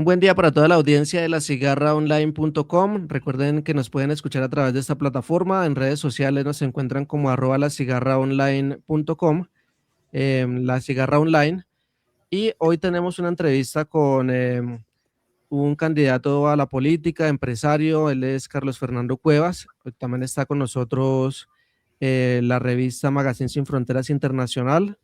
Un buen día para toda la audiencia de la cigarraonline.com. Recuerden que nos pueden escuchar a través de esta plataforma. En redes sociales nos encuentran como @lacigarraonline.com, La Cigarra Online. Y hoy tenemos una entrevista con un candidato a la política, empresario. Él es Carlos Fernando Cuevas. También está con nosotros la revista Magazine Sin Fronteras Internacional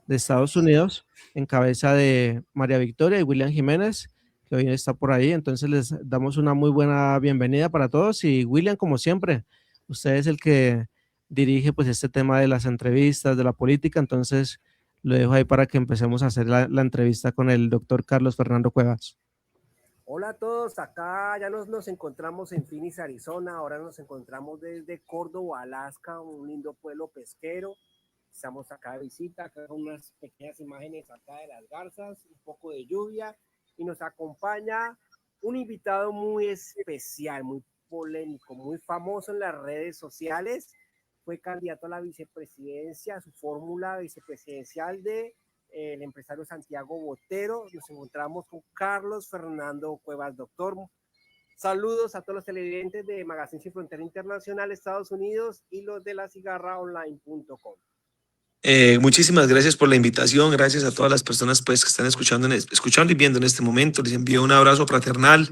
de Estados Unidos, en cabeza de María Victoria y William Jiménez, que hoy está por ahí. Entonces les damos una muy buena bienvenida para todos. Y William, como siempre, usted es el que dirige pues este tema de las entrevistas, de la política. Entonces lo dejo ahí para que empecemos a hacer la entrevista con el doctor Carlos Fernando Cuevas. Hola a todos, acá ya nos encontramos en Phoenix, Arizona. Ahora nos encontramos desde Córdoba, Alaska, un lindo pueblo pesquero. Estamos acá de visita, acá con unas pequeñas imágenes acá de las garzas, un poco de lluvia, y nos acompaña un invitado muy especial, muy polémico, muy famoso en las redes sociales. Fue candidato a la vicepresidencia, a su fórmula vicepresidencial de el empresario Santiago Botero. Nos encontramos con Carlos Fernando Cuevas. Doctor, saludos a todos los televidentes de Magazine Sin Frontera Internacional, Estados Unidos, y los de la cigarraonline.com. Muchísimas gracias por la invitación, gracias a todas las personas pues, que están escuchando y viendo en este momento. Les envío un abrazo fraternal,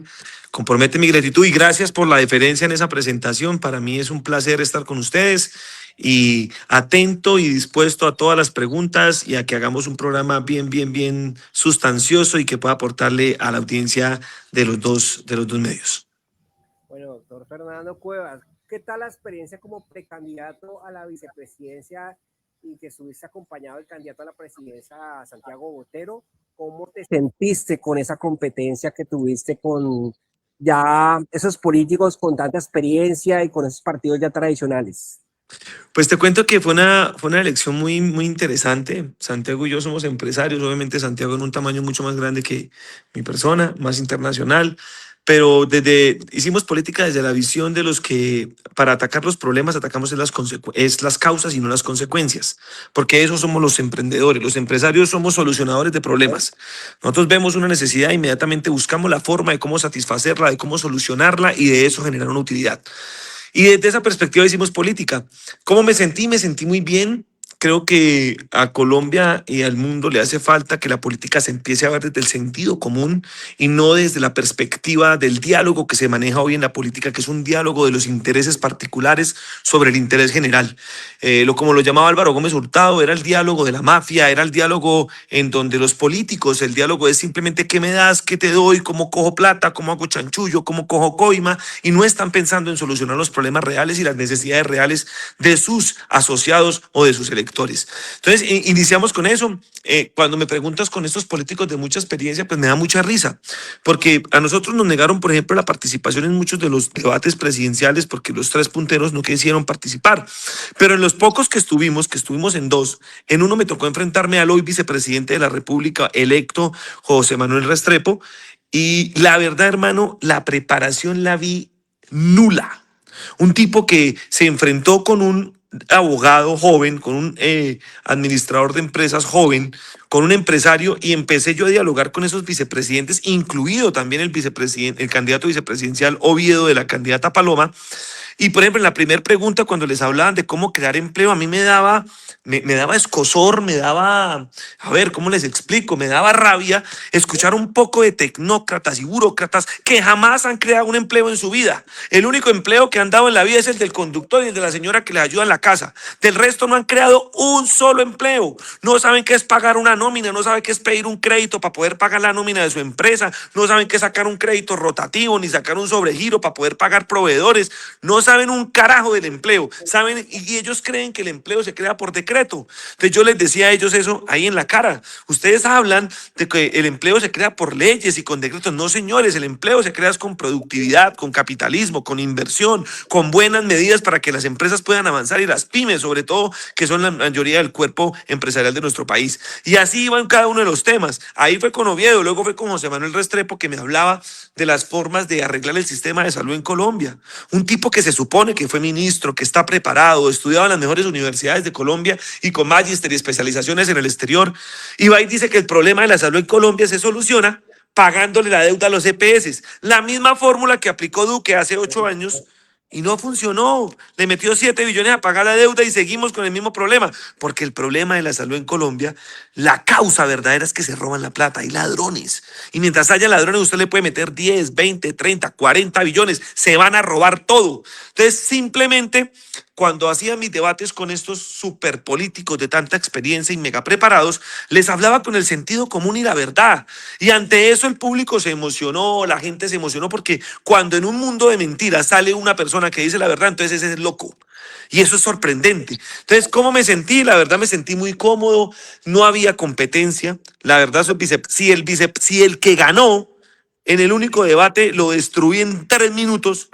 compromete mi gratitud y gracias por la deferencia en esa presentación. Para mí es un placer estar con ustedes y atento y dispuesto a todas las preguntas y a que hagamos un programa bien sustancioso y que pueda aportarle a la audiencia de los dos medios. Bueno, doctor Fernando Cuevas, ¿qué tal la experiencia como precandidato a la vicepresidencia y que estuviste acompañado del candidato a la presidencia, Santiago Botero? ¿Cómo te sentiste con esa competencia que tuviste con ya esos políticos con tanta experiencia y con esos partidos ya tradicionales? Pues te cuento que fue una elección muy interesante. Santiago y yo somos empresarios, obviamente Santiago en un tamaño mucho más grande que mi persona, más internacional, pero hicimos política desde la visión de los que para atacar los problemas atacamos es las causas y no las consecuencias, porque eso somos los emprendedores, los empresarios somos solucionadores de problemas. Nosotros vemos una necesidad, inmediatamente buscamos la forma de cómo satisfacerla, de cómo solucionarla y de eso generar una utilidad. Y desde esa perspectiva hicimos política. ¿Cómo me sentí? Me sentí muy bien. Creo que a Colombia y al mundo le hace falta que la política se empiece a ver desde el sentido común y no desde la perspectiva del diálogo que se maneja hoy en la política, que es un diálogo de los intereses particulares sobre el interés general. Como lo llamaba Álvaro Gómez Hurtado, era el diálogo de la mafia, era el diálogo en donde los políticos, el diálogo es simplemente qué me das, qué te doy, cómo cojo plata, cómo hago chanchullo, cómo cojo coima, y no están pensando en solucionar los problemas reales y las necesidades reales de sus asociados o de sus electores. Entonces, iniciamos con eso. Cuando me preguntas con estos políticos de mucha experiencia, pues me da mucha risa, porque a nosotros nos negaron, por ejemplo, la participación en muchos de los debates presidenciales, porque los tres punteros no quisieron participar. Pero en los pocos que estuvimos en dos, en uno me tocó enfrentarme al hoy vicepresidente de la República electo, José Manuel Restrepo, y la verdad, hermano, la preparación la vi nula. Un tipo que se enfrentó con un abogado joven, con un administrador de empresas joven, con un empresario, y empecé yo a dialogar con esos vicepresidentes, incluido también el candidato vicepresidencial Oviedo de la candidata Paloma. Y por ejemplo, en la primera pregunta, cuando les hablaban de cómo crear empleo, a mí me daba escozor, me daba, a ver, ¿cómo les explico? Me daba rabia escuchar un poco de tecnócratas y burócratas que jamás han creado un empleo en su vida. El único empleo que han dado en la vida es el del conductor y el de la señora que les ayuda en la casa. Del resto no han creado un solo empleo. No saben qué es pagar una nómina, no saben qué es pedir un crédito para poder pagar la nómina de su empresa, no saben qué es sacar un crédito rotativo, ni sacar un sobregiro para poder pagar proveedores, no saben un carajo del empleo, saben, y ellos creen que el empleo se crea por decreto. Entonces yo les decía a ellos eso ahí en la cara. Ustedes hablan de que el empleo se crea por leyes y con decretos. No, señores, el empleo se crea con productividad, con capitalismo, con inversión, con buenas medidas para que las empresas puedan avanzar y las pymes, sobre todo, que son la mayoría del cuerpo empresarial de nuestro país. Y así iba en cada uno de los temas. Ahí fue con Oviedo, luego fue con José Manuel Restrepo, que me hablaba de las formas de arreglar el sistema de salud en Colombia. Un tipo que se supone que fue ministro, que está preparado, estudiado en las mejores universidades de Colombia y con magíster y especializaciones en el exterior, y va y dice que el problema de la salud en Colombia se soluciona pagándole la deuda a los EPS. La misma fórmula que aplicó Duque hace 8 años y no funcionó. Le metió 7 billones a pagar la deuda y seguimos con el mismo problema. Porque el problema de la salud en Colombia, la causa verdadera es que se roban la plata. Hay ladrones. Y mientras haya ladrones, usted le puede meter 10, 20, 30, 40 billones. Se van a robar todo. Entonces, simplemente, cuando hacía mis debates con estos superpolíticos de tanta experiencia y mega preparados, les hablaba con el sentido común y la verdad. Y ante eso el público se emocionó, la gente se emocionó, porque cuando en un mundo de mentiras sale una persona que dice la verdad, entonces ese es loco. Y eso es sorprendente. Entonces, ¿cómo me sentí? La verdad me sentí muy cómodo, no había competencia. La verdad, si el que ganó en el único debate lo destruí en 3 minutos,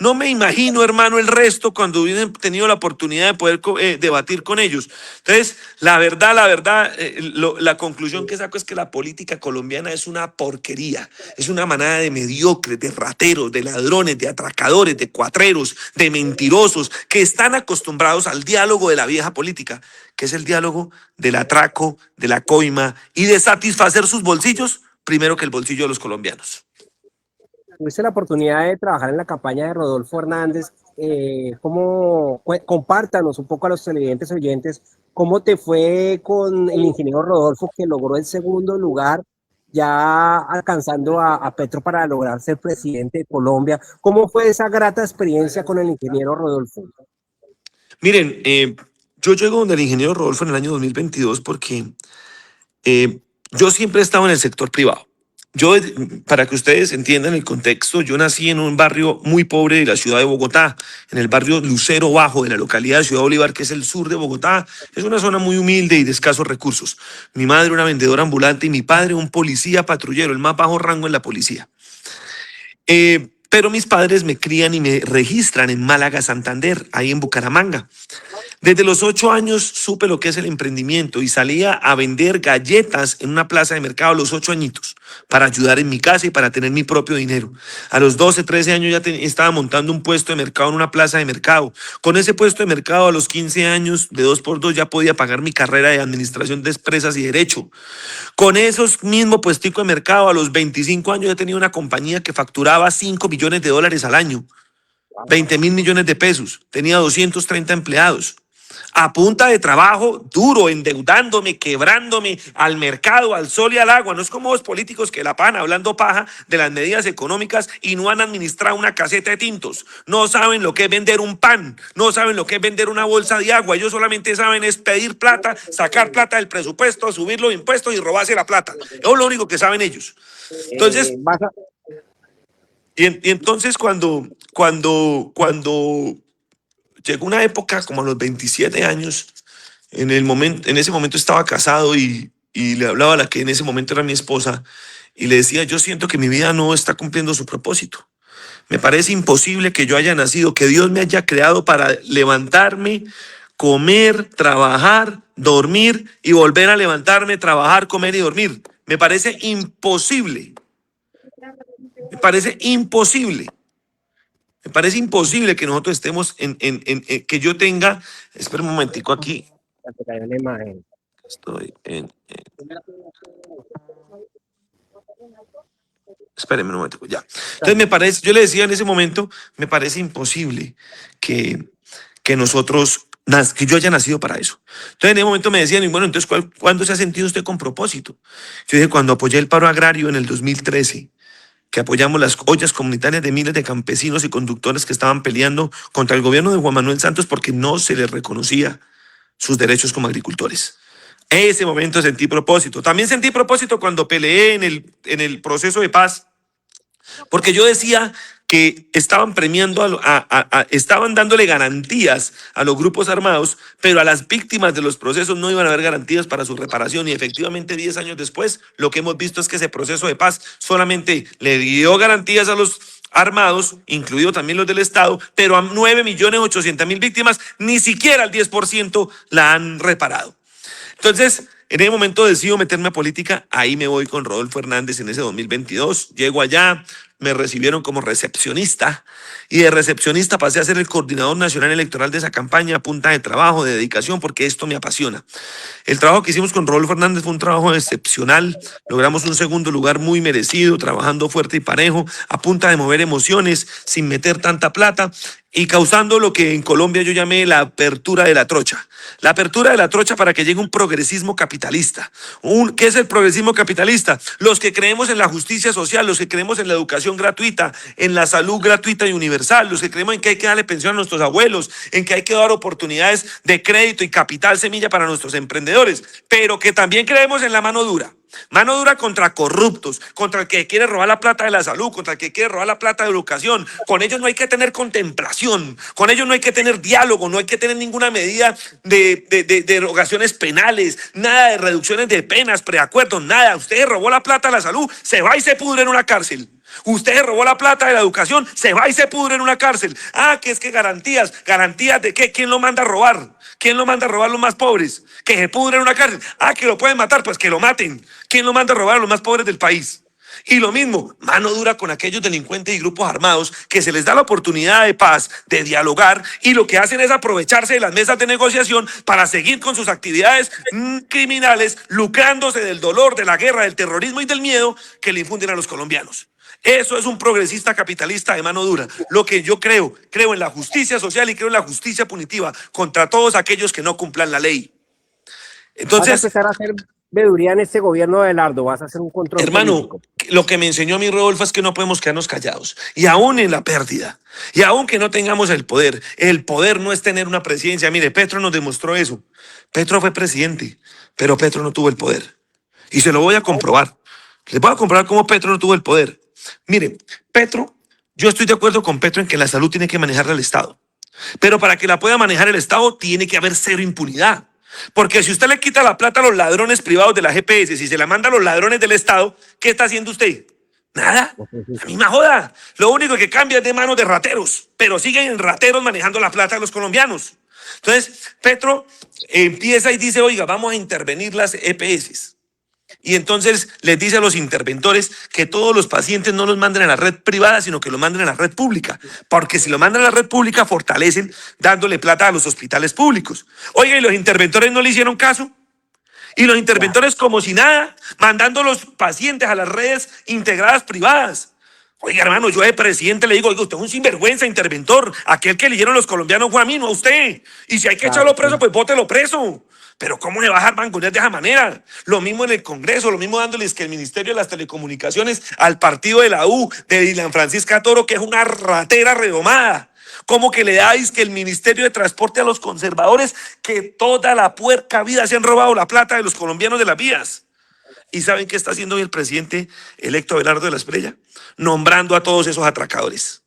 no me imagino, hermano, el resto cuando hubieran tenido la oportunidad de poder debatir con ellos. Entonces, la conclusión que saco es que la política colombiana es una porquería, es una manada de mediocres, de rateros, de ladrones, de atracadores, de cuatreros, de mentirosos, que están acostumbrados al diálogo de la vieja política, que es el diálogo del atraco, de la coima y de satisfacer sus bolsillos primero que el bolsillo de los colombianos. Tuviste la oportunidad de trabajar en la campaña de Rodolfo Hernández. Compártanos un poco a los televidentes oyentes cómo te fue con el ingeniero Rodolfo, que logró el segundo lugar, ya alcanzando a Petro para lograr ser presidente de Colombia. ¿Cómo fue esa grata experiencia con el ingeniero Rodolfo? Miren, yo llego donde el ingeniero Rodolfo en el año 2022 porque yo siempre he estado en el sector privado. Yo, para que ustedes entiendan el contexto, yo nací en un barrio muy pobre de la ciudad de Bogotá, en el barrio Lucero Bajo de la localidad de Ciudad Bolívar, que es el sur de Bogotá. Es una zona muy humilde y de escasos recursos. Mi madre una vendedora ambulante y mi padre un policía patrullero, el más bajo rango en la policía. Pero mis padres me crían y me registran en Málaga, Santander, ahí en Bucaramanga. Desde los 8 años supe lo que es el emprendimiento y salía a vender galletas en una plaza de mercado a los 8 añitos para ayudar en mi casa y para tener mi propio dinero. A los 12, 13 años ya estaba montando un puesto de mercado en una plaza de mercado. Con ese puesto de mercado a los 15 años, de 2x2, ya podía pagar mi carrera de administración de empresas y derecho. Con esos mismos puesticos de mercado a los 25 años ya tenía una compañía que facturaba $5 millones al año. 20.000 millones de pesos. Tenía 230 empleados. A punta de trabajo duro, endeudándome, quebrándome al mercado, al sol y al agua. No es como los políticos que la pagan hablando paja de las medidas económicas y no han administrado una caseta de tintos. No saben lo que es vender un pan, no saben lo que es vender una bolsa de agua. Ellos solamente saben es pedir plata, sacar plata del presupuesto, subir los impuestos y robarse la plata. Eso es lo único que saben ellos. Entonces, entonces cuando llegó una época como a los 27 años, en ese momento estaba casado y le hablaba a la que en ese momento era mi esposa y le decía, yo siento que mi vida no está cumpliendo su propósito. Me parece imposible que yo haya nacido, que Dios me haya creado para levantarme, comer, trabajar, dormir y volver a levantarme, trabajar, comer y dormir. Me parece imposible. Me parece imposible. Me parece imposible que nosotros estemos que yo tenga, espera un momentico aquí. Estoy espérenme un momentico, ya. Entonces yo le decía en ese momento, me parece imposible que nosotros, que yo haya nacido para eso. Entonces en ese momento me decían, y bueno, entonces ¿cuándo se ha sentido usted con propósito? Yo dije, cuando apoyé el paro agrario en el 2013, que apoyamos las ollas comunitarias de miles de campesinos y conductores que estaban peleando contra el gobierno de Juan Manuel Santos porque no se les reconocía sus derechos como agricultores. En ese momento sentí propósito. También sentí propósito cuando peleé en el proceso de paz, porque yo decía que estaban premiando, estaban dándole garantías a los grupos armados, pero a las víctimas de los procesos no iban a haber garantías para su reparación. Y efectivamente 10 años después, lo que hemos visto es que ese proceso de paz solamente le dio garantías a los armados, incluido también los del Estado, pero a 9.800.000 víctimas, ni siquiera el 10% la han reparado. Entonces, en ese momento decido meterme a política, ahí me voy con Rodolfo Hernández en ese 2022, llego allá, me recibieron como recepcionista y de recepcionista pasé a ser el coordinador nacional electoral de esa campaña a punta de trabajo, de dedicación, porque esto me apasiona. El trabajo que hicimos con Rodolfo Hernández fue un trabajo excepcional. Logramos un segundo lugar muy merecido, trabajando fuerte y parejo, a punta de mover emociones, sin meter tanta plata y causando lo que en Colombia yo llamé la apertura de la trocha. La apertura de la trocha para que llegue un progresismo capitalista. ¿Qué es el progresismo capitalista? Los que creemos en la justicia social, los que creemos en la educación gratuita, en la salud gratuita y universal, los que creemos en que hay que darle pensión a nuestros abuelos, en que hay que dar oportunidades de crédito y capital semilla para nuestros emprendedores, pero que también creemos en la mano dura. Mano dura contra corruptos, contra el que quiere robar la plata de la salud, contra el que quiere robar la plata de educación. Con ellos no hay que tener contemplación, con ellos no hay que tener diálogo, no hay que tener ninguna medida de derogaciones penales, nada de reducciones de penas, preacuerdos, nada. Usted robó la plata de la salud, se va y se pudre en una cárcel. Usted robó la plata de la educación, se va y se pudre en una cárcel. Ah, que es que garantías de qué, ¿quién lo manda a robar? ¿Quién lo manda a robar a los más pobres? Que se pudre en una cárcel. Ah, que lo pueden matar, pues que lo maten. ¿Quién lo manda a robar a los más pobres del país? Y lo mismo, mano dura con aquellos delincuentes y grupos armados que se les da la oportunidad de paz, de dialogar, y lo que hacen es aprovecharse de las mesas de negociación para seguir con sus actividades criminales, lucrándose del dolor, de la guerra, del terrorismo y del miedo que le infunden a los colombianos. Eso es un progresista capitalista de mano dura. Lo que yo creo en la justicia social y creo en la justicia punitiva contra todos aquellos que no cumplan la ley. Entonces, vas a empezar a hacer veeduría en este gobierno de Abelardo, vas a hacer un control hermano, político. lo que me enseñó a mí Rodolfo es que no podemos quedarnos callados. Y aún en la pérdida, y aún que no tengamos el poder no es tener una presidencia. Mire, Petro nos demostró eso. Petro fue presidente, pero Petro no tuvo el poder. Y se lo voy a comprobar. Les voy a comprobar cómo Petro no tuvo el poder. Mire, Petro, yo estoy de acuerdo con Petro en que la salud tiene que manejarla el Estado. Pero para que la pueda manejar el Estado tiene que haber cero impunidad. Porque si usted le quita la plata a los ladrones privados de la GPS, si se la manda a los ladrones del Estado, ¿qué está haciendo usted? Nada, la misma joda. Lo único que cambia es de manos de rateros, pero siguen rateros manejando la plata de los colombianos. Entonces, Petro empieza y dice, oiga, vamos a intervenir las EPS. Y entonces les dice a los interventores que todos los pacientes no los manden a la red privada, sino que los manden a la red pública. Porque si lo mandan a la red pública, fortalecen dándole plata a los hospitales públicos. Oiga, y los interventores no le hicieron caso. Y los interventores como si nada, mandando los pacientes a las redes integradas privadas. Oiga, hermano, yo de presidente le digo, oiga, usted es un sinvergüenza, interventor. Aquel que eligieron los colombianos fue a mí, no a usted. Y si hay que echarlo preso, pues bótelo preso. Pero ¿cómo le va a dejar mangonear de esa manera? Lo mismo en el Congreso, lo mismo dándoles que el Ministerio de las Telecomunicaciones al partido de la U, de Dylan Francisca Toro, que es una ratera redomada. ¿Cómo que le dais que el Ministerio de Transporte a los conservadores, que toda la puerca vida se han robado la plata de los colombianos de las vías? ¿Y saben qué está haciendo hoy el presidente electo Abelardo de la Espriella? Nombrando a todos esos atracadores.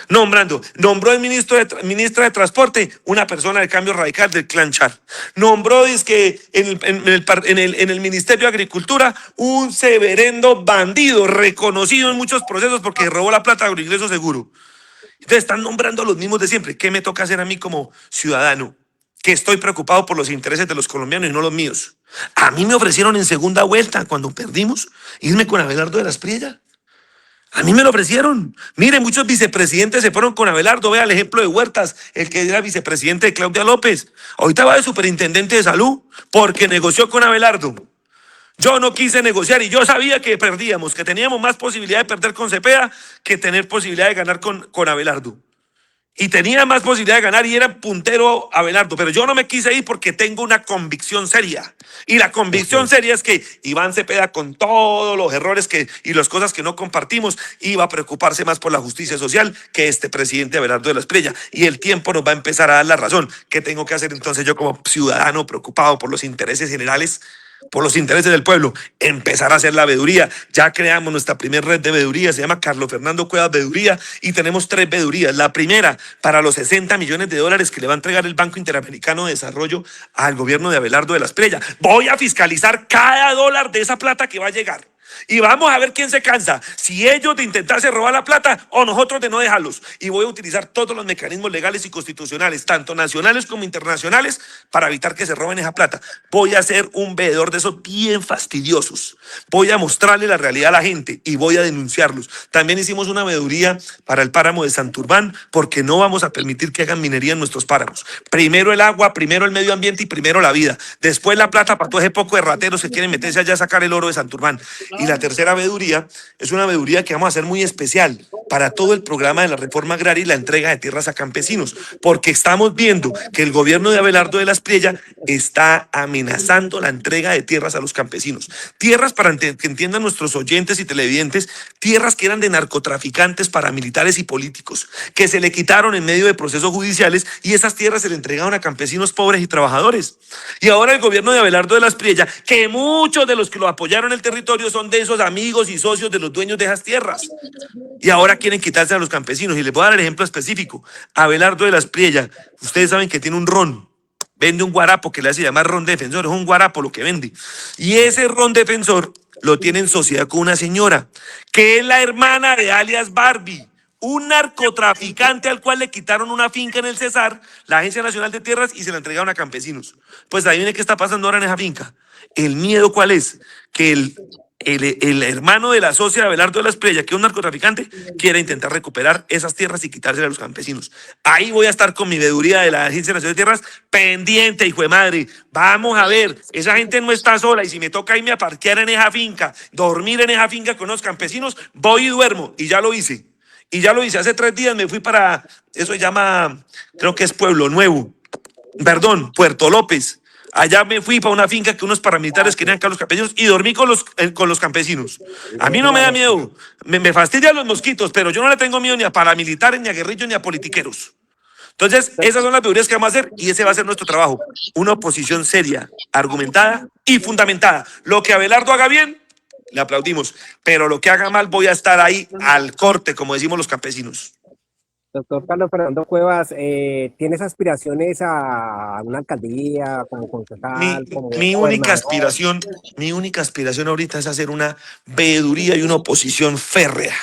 Nombró el ministra de Transporte una persona del Cambio Radical del Clan Char. Nombró en el Ministerio de Agricultura un severendo bandido reconocido en muchos procesos porque robó la plata de Agroingreso Seguro. Entonces están nombrando a los mismos de siempre. ¿Qué me toca hacer a mí como ciudadano? Que estoy preocupado por los intereses de los colombianos y no los míos. A mí me ofrecieron en segunda vuelta, cuando perdimos, irme con Abelardo de la Espriella. A mí me lo ofrecieron. Mire, muchos vicepresidentes se fueron con Abelardo. Vea el ejemplo de Huertas, el que era vicepresidente de Claudia López. Ahorita va de superintendente de salud porque negoció con Abelardo. Yo no quise negociar y yo sabía que perdíamos, que teníamos más posibilidad de perder con Cepeda que tener posibilidad de ganar con Abelardo. Y tenía más posibilidad de ganar y era puntero Abelardo, pero yo no me quise ir porque tengo una convicción seria. Y la convicción seria es que Iván Cepeda, con todos los errores y las cosas que no compartimos, iba a preocuparse más por la justicia social que este presidente Abelardo de la Espriella. Y el tiempo nos va a empezar a dar la razón. ¿Qué tengo que hacer entonces yo como ciudadano preocupado por los intereses generales? Por los intereses del pueblo, empezar a hacer la veeduría. Ya creamos nuestra primera red de veeduría, se llama Carlos Fernando Cuevas Veeduría y tenemos 3 veedurías. La primera, para los 60 millones de dólares que le va a entregar el Banco Interamericano de Desarrollo al gobierno de Abelardo de la Espriella. Voy a fiscalizar cada dólar de esa plata que va a llegar. Y vamos a ver quién se cansa, si ellos de intentarse robar la plata o nosotros de no dejarlos. Y voy a utilizar todos los mecanismos legales y constitucionales, tanto nacionales como internacionales, para evitar que se roben esa plata. Voy a ser un veedor de esos bien fastidiosos. Voy a mostrarle la realidad a la gente y voy a denunciarlos. También hicimos una veeduría para el páramo de Santurbán, porque no vamos a permitir que hagan minería en nuestros páramos. Primero el agua, primero el medio ambiente y primero la vida. Después la plata para todo ese poco de rateros que quieren meterse allá a sacar el oro de Santurbán. Y la tercera veeduría es una veeduría que vamos a hacer muy especial para todo el programa de la reforma agraria y la entrega de tierras a campesinos, porque estamos viendo que el gobierno de Abelardo de la Espriella está amenazando la entrega de tierras a los campesinos. Tierras, para que entiendan nuestros oyentes y televidentes, tierras que eran de narcotraficantes, paramilitares y políticos, que se le quitaron en medio de procesos judiciales, y esas tierras se le entregaron a campesinos pobres y trabajadores. Y ahora el gobierno de Abelardo de la Espriella, que muchos de los que lo apoyaron en el territorio son de esos amigos y socios de los dueños de esas tierras, y ahora quieren quitarse a los campesinos. Y les voy a dar el ejemplo específico. Abelardo de la Espriella, ustedes saben que tiene un ron, vende un guarapo que le hace llamar ron defensor, es un guarapo lo que vende. Y ese ron defensor lo tiene en sociedad con una señora, que es la hermana de alias Barbie, un narcotraficante al cual le quitaron una finca en el Cesar, la Agencia Nacional de Tierras, y se la entregaron a campesinos. Pues adivine qué está pasando ahora en esa finca. El miedo, ¿cuál es? Que el hermano de la socia de Abelardo de la Espriella, que es un narcotraficante, quiere intentar recuperar esas tierras y quitárselas a los campesinos. Ahí voy a estar con mi veeduría de la Agencia Nacional de Tierras pendiente, hijo de madre. Vamos a ver, esa gente no está sola, y si me toca irme a parquear en esa finca, dormir en esa finca con los campesinos, voy y duermo. Y ya lo hice. Y ya lo hice. Hace 3 días me fui para, eso se llama, creo que es Pueblo Nuevo, perdón, Puerto López. Allá me fui para una finca que unos paramilitares querían que a los campesinos, y dormí con los campesinos. A mí no me da miedo, me fastidian los mosquitos, pero yo no le tengo miedo ni a paramilitares, ni a guerrillos, ni a politiqueros. Entonces, esas son las teorías que vamos a hacer, y ese va a ser nuestro trabajo. Una oposición seria, argumentada y fundamentada. Lo que Abelardo haga bien, le aplaudimos, pero lo que haga mal, voy a estar ahí al corte, como decimos los campesinos. Doctor Carlos Fernando Cuevas, ¿tienes aspiraciones a una alcaldía, como concejal, como Mi única gobernador? aspiración ahorita es hacer una veeduría y una oposición férrea.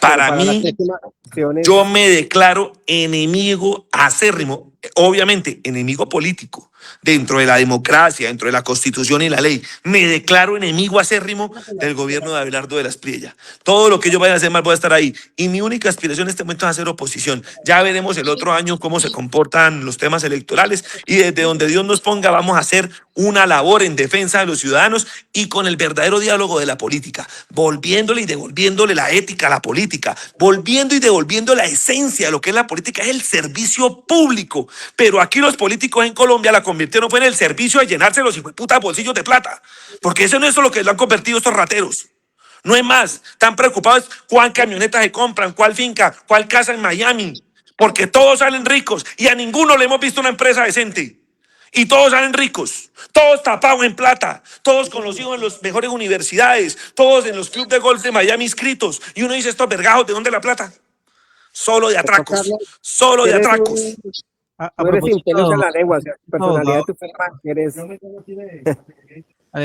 Para Pero las mí, próximas elecciones, yo me declaro enemigo acérrimo, obviamente enemigo político, dentro de la democracia, dentro de la Constitución y la ley. Me declaro enemigo acérrimo del gobierno de Abelardo de la Espriella. Todo lo que yo vaya a hacer mal, voy a estar ahí. Y mi única aspiración en este momento es hacer oposición. Ya veremos el otro año cómo se comportan los temas electorales, y desde donde Dios nos ponga vamos a hacer una labor en defensa de los ciudadanos y con el verdadero diálogo de la política, volviéndole y devolviéndole la ética a la política, volviendo y devolviendo la esencia de lo que es la política, es el servicio público. Pero aquí los políticos en Colombia la convirtieron fue en el servicio de llenarse los hijueputas bolsillos de plata, porque eso no es lo que lo han convertido estos rateros. No es más, están preocupados cuál camioneta se compran, cuál finca, cuál casa en Miami, porque todos salen ricos y a ninguno le hemos visto una empresa decente. Y todos salen ricos, todos tapados en plata, todos con los hijos en las mejores universidades, todos en los clubes de golf de Miami inscritos. Y uno dice, estos vergajos, ¿de dónde la plata? Solo de doctor atracos, Carlos, solo de eres atracos. A tú eres sin pelos en propósito, la lengua, o sea, tu personalidad no, de tu forma, eres,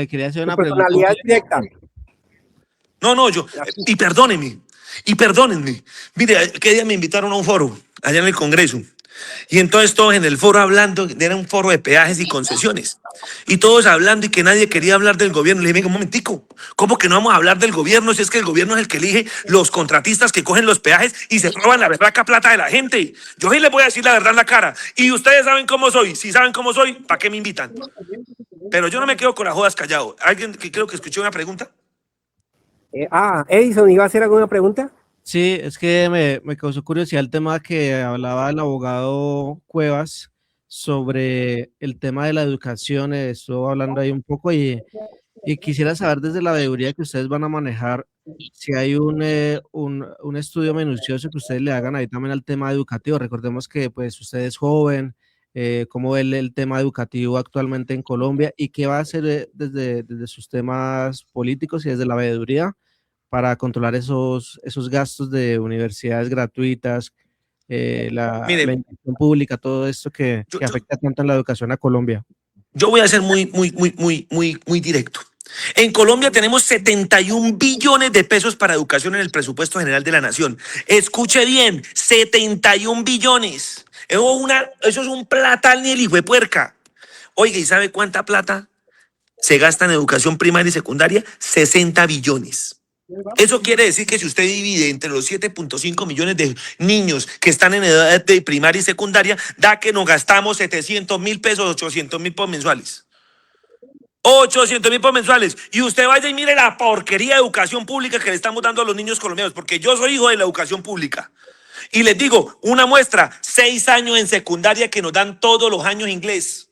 tu quería hacer una pregunta. personalidad es directa. No, y perdónenme. Mire, ¿qué día me invitaron a un foro allá en el Congreso? Y entonces todos en el foro hablando, era un foro de peajes y concesiones. Y todos hablando, y que nadie quería hablar del gobierno. Le dije, venga, un momentico, ¿cómo que no vamos a hablar del gobierno si es que el gobierno es el que elige los contratistas que cogen los peajes y se roban la berraca plata de la gente? Yo sí les voy a decir la verdad en la cara. Y ustedes saben cómo soy. Si saben cómo soy, ¿para qué me invitan? Pero yo no me quedo con las jodas callado. ¿Alguien que creo que escuchó una pregunta? Edison, ¿iba a hacer alguna pregunta? Sí, es que me causó curiosidad el tema que hablaba el abogado Cuevas sobre el tema de la educación. Estuvo hablando ahí un poco, y quisiera saber desde la veeduría que ustedes van a manejar, si hay un estudio minucioso que ustedes le hagan ahí también al tema educativo. Recordemos que pues usted es joven, cómo ve el tema educativo actualmente en Colombia, y qué va a hacer desde sus temas políticos y desde la veeduría para controlar esos gastos de universidades gratuitas, la Mire, inversión pública, todo esto que yo, afecta tanto en la educación a Colombia. yo voy a ser muy directo. En Colombia tenemos 71 billones de pesos para educación en el presupuesto general de la nación. Escuche bien, 71 billones. Eso es un platal ni el hijo de puerca. Oiga, ¿y sabe cuánta plata se gasta en educación primaria y secundaria? 60 billones. Eso quiere decir que si usted divide entre los 7.5 millones de niños que están en edad de primaria y secundaria, da que nos gastamos 700.000 pesos, 800.000 pesos mensuales. 800.000 pesos mensuales. Y usted vaya y mire la porquería de educación pública que le estamos dando a los niños colombianos, porque yo soy hijo de la educación pública. Y les digo, una muestra, 6 años en secundaria que nos dan todos los años inglés.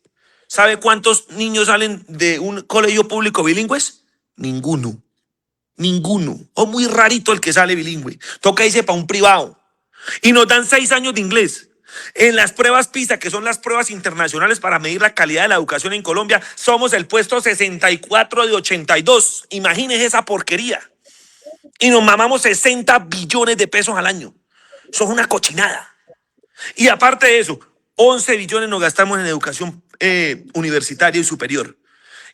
¿Sabe cuántos niños salen de un colegio público bilingües? Ninguno. Ninguno. O muy rarito el que sale bilingüe. Toca irse para un privado. Y nos dan 6 años de inglés. En las pruebas PISA, que son las pruebas internacionales para medir la calidad de la educación en Colombia, somos el puesto 64 de 82. Imagínense esa porquería. Y nos mamamos 60 billones de pesos al año. Eso es una cochinada. Y aparte de eso, 11 billones nos gastamos en educación universitaria y superior.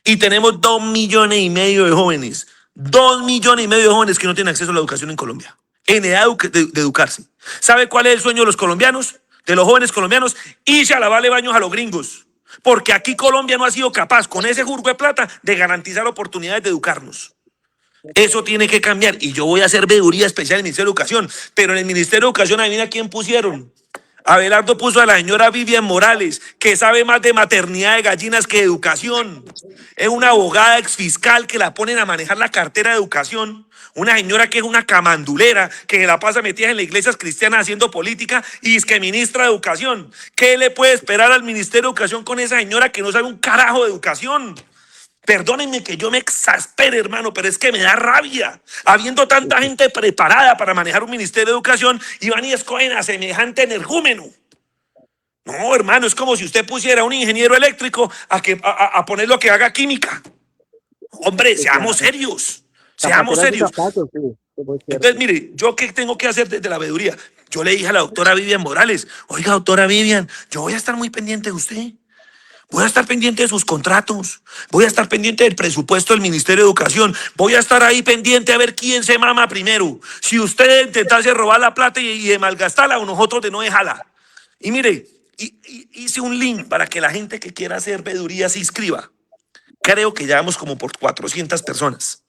Y tenemos 2,5 millones de jóvenes. 2,5 millones de jóvenes que no tienen acceso a la educación en Colombia. En edad de educarse. ¿Sabe cuál es el sueño de los colombianos? De los jóvenes colombianos, irse a lavarle baños a los gringos. Porque aquí Colombia no ha sido capaz, con ese jurgo de plata, de garantizar oportunidades de educarnos. Eso tiene que cambiar. Y yo voy a hacer veeduría especial en el Ministerio de Educación. Pero en el Ministerio de Educación, adivina quién pusieron. Abelardo puso a la señora Vivian Morales, que sabe más de maternidad de gallinas que de educación. Es una abogada exfiscal que la ponen a manejar la cartera de educación. Una señora que es una camandulera, que se la pasa metida en las iglesias cristianas haciendo política y es que ministra de educación. ¿Qué le puede esperar al Ministerio de Educación con esa señora que no sabe un carajo de educación? Perdónenme que yo me exaspere, hermano, pero es que me da rabia. Habiendo tanta gente preparada para manejar un Ministerio de Educación, y van y escogen a semejante energúmeno. No, hermano, es como si usted pusiera a un ingeniero eléctrico a poner lo que haga química. Hombre, seamos serios. Seamos serios. Entonces, mire, ¿yo qué tengo que hacer desde la veeduría? Yo le dije a la doctora Vivian Morales, oiga, doctora Vivian, yo voy a estar muy pendiente de usted. Voy a estar pendiente de sus contratos. Voy a estar pendiente del presupuesto del Ministerio de Educación. Voy a estar ahí pendiente a ver quién se mama primero. Si usted intentase robar la plata y de malgastarla, o nosotros de no dejarla. Y mire, hice un link para que la gente que quiera hacer veeduría se inscriba. Creo que ya vamos como por 400 personas.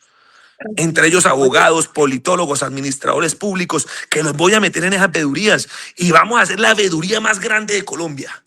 Entre ellos abogados, politólogos, administradores públicos, que los voy a meter en esas veedurías. Y vamos a hacer la veeduría más grande de Colombia.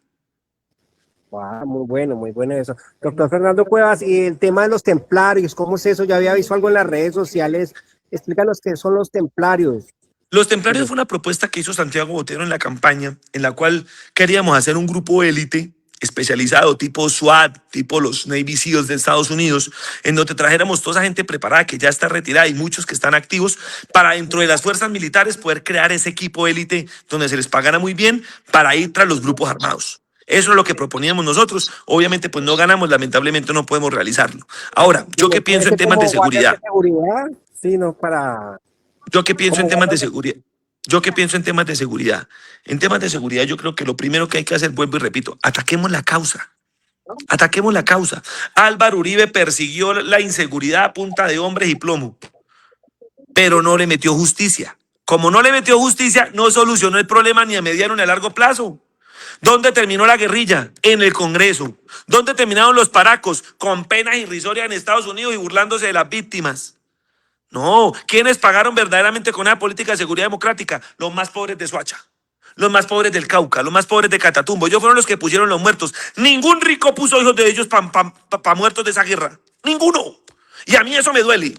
Wow, muy bueno eso. Doctor Fernando Cuevas, y el tema de los templarios, ¿cómo es eso? Ya había visto algo en las redes sociales. Explícanos qué son los templarios. Los templarios fue una propuesta que hizo Santiago Botero en la campaña, en la cual queríamos hacer un grupo élite especializado, tipo SWAT, tipo los Navy SEALs de Estados Unidos, en donde trajéramos toda esa gente preparada que ya está retirada y muchos que están activos, para dentro de las fuerzas militares poder crear ese equipo élite donde se les pagara muy bien para ir tras los grupos armados. Eso es lo que proponíamos nosotros. Obviamente, pues no ganamos, lamentablemente no podemos realizarlo. Ahora, ¿yo qué pienso en temas de seguridad? Sí, no para... ¿Yo qué pienso en temas de seguridad? ¿Yo qué pienso en temas de seguridad? En temas de seguridad yo creo que lo primero que hay que hacer, vuelvo y repito, ataquemos la causa. Ataquemos la causa. Álvaro Uribe persiguió la inseguridad a punta de hombres y plomo, pero no le metió justicia. Como no le metió justicia, no solucionó el problema ni a mediano ni a largo plazo. ¿Dónde terminó la guerrilla? En el Congreso. ¿Dónde terminaron los paracos? Con penas irrisorias en Estados Unidos y burlándose de las víctimas. No, ¿quiénes pagaron verdaderamente con una política de seguridad democrática? Los más pobres de Soacha, los más pobres del Cauca, los más pobres de Catatumbo. Ellos fueron los que pusieron los muertos. Ningún rico puso hijos de ellos para muertos de esa guerra. Ninguno. Y a mí eso me duele.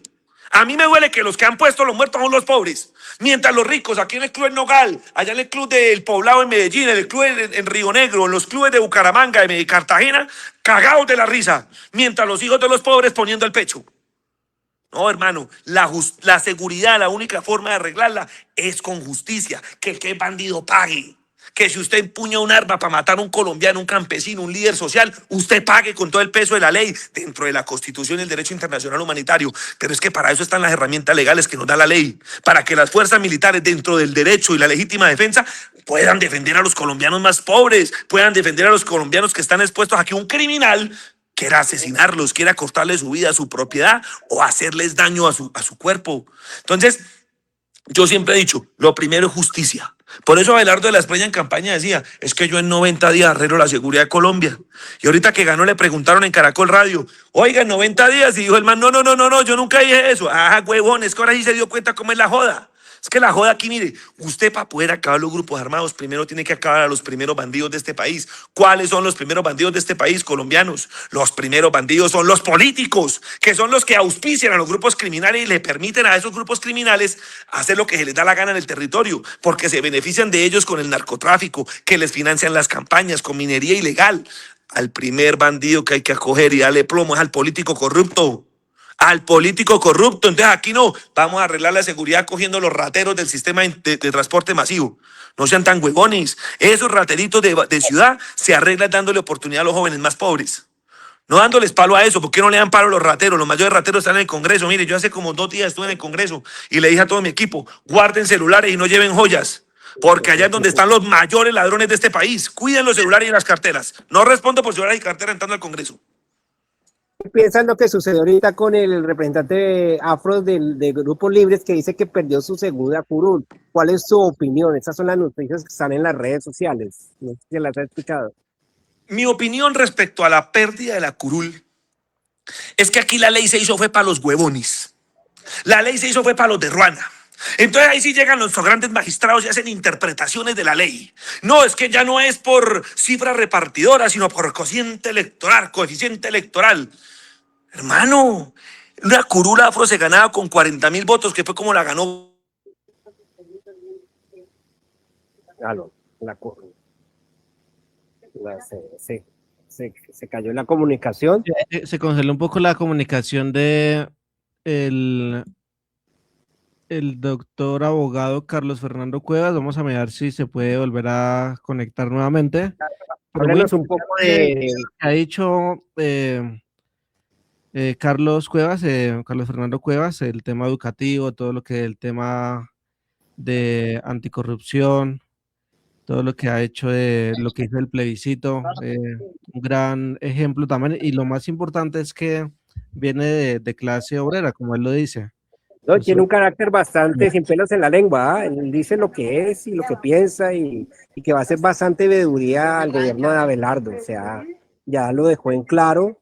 A mí me duele que los que han puesto los muertos son los pobres. Mientras los ricos, aquí en el Club en Nogal, allá en el Club del Poblado en Medellín, en el Club en Río Negro, en los clubes de Bucaramanga, de Cartagena, cagados de la risa. Mientras los hijos de los pobres poniendo el pecho. No, hermano, la seguridad, la única forma de arreglarla es con justicia. Que el que es bandido pague. Que si usted empuña un arma para matar a un colombiano, un campesino, un líder social, usted pague con todo el peso de la ley dentro de la Constitución y el derecho internacional humanitario. Pero es que para eso están las herramientas legales que nos da la ley. Para que las fuerzas militares dentro del derecho y la legítima defensa puedan defender a los colombianos más pobres, puedan defender a los colombianos que están expuestos a que un criminal quiera asesinarlos, quiera cortarles su vida, su propiedad o hacerles daño a su cuerpo. Entonces, yo siempre he dicho, lo primero es justicia. Por eso Abelardo de la Espriella en campaña decía, es que yo en 90 días arreglo la seguridad de Colombia. Y ahorita que ganó le preguntaron en Caracol Radio, oiga, en 90 días, y dijo el man, no, yo nunca dije eso. Ah, huevón, es que ahora sí se dio cuenta cómo es la joda. Es que la joda aquí, mire, usted para poder acabar los grupos armados, primero tiene que acabar a los primeros bandidos de este país. ¿Cuáles son los primeros bandidos de este país, colombianos? Los primeros bandidos son los políticos, que son los que auspician a los grupos criminales y le permiten a esos grupos criminales hacer lo que se les da la gana en el territorio, porque se benefician de ellos con el narcotráfico, que les financian las campañas, con minería ilegal. Al primer bandido que hay que acoger y darle plomo es al político corrupto. Al político corrupto. Entonces aquí no, vamos a arreglar la seguridad cogiendo los rateros del sistema de transporte masivo. No sean tan huevones. Esos rateritos de ciudad se arreglan dándole oportunidad a los jóvenes más pobres. No dándoles palo a eso. ¿Por qué no le dan palo a los rateros? Los mayores rateros están en el Congreso. Mire, yo hace como 2 días estuve en el Congreso y le dije a todo mi equipo, guarden celulares y no lleven joyas. Porque allá es donde están los mayores ladrones de este país. Cuiden los celulares y las carteras. No respondo por celulares y carteras entrando al Congreso. ¿Qué piensan lo que sucedió ahorita con el representante afro de Grupos Libres que dice que perdió su segunda curul? ¿Cuál es su opinión? Esas son las noticias que están en las redes sociales. No sé si las has escuchado. Mi opinión respecto a la pérdida de la curul es que aquí la ley se hizo fue para los huevones. La ley se hizo fue para los de Ruana. Entonces ahí sí llegan los grandes magistrados y hacen interpretaciones de la ley. No, es que ya no es por cifra repartidora, sino por coeficiente electoral. Hermano, una curul afro se ganaba con 40.000 votos, que fue como la ganó. Se cayó la comunicación. Se congeló un poco la comunicación de el doctor abogado Carlos Fernando Cuevas. Vamos a mirar si se puede volver a conectar nuevamente. Háblanos un poco de... Ha dicho Carlos Fernando Cuevas, el tema educativo, todo lo que el tema de anticorrupción, todo lo que ha hecho de lo que hizo el plebiscito, un gran ejemplo también, y lo más importante es que viene de clase obrera, como él lo dice. No, tiene un carácter bastante sin pelos en la lengua, ¿eh? Él dice lo que es y lo que piensa y que va a ser bastante veeduría al gobierno de Abelardo, o sea, ya lo dejó en claro.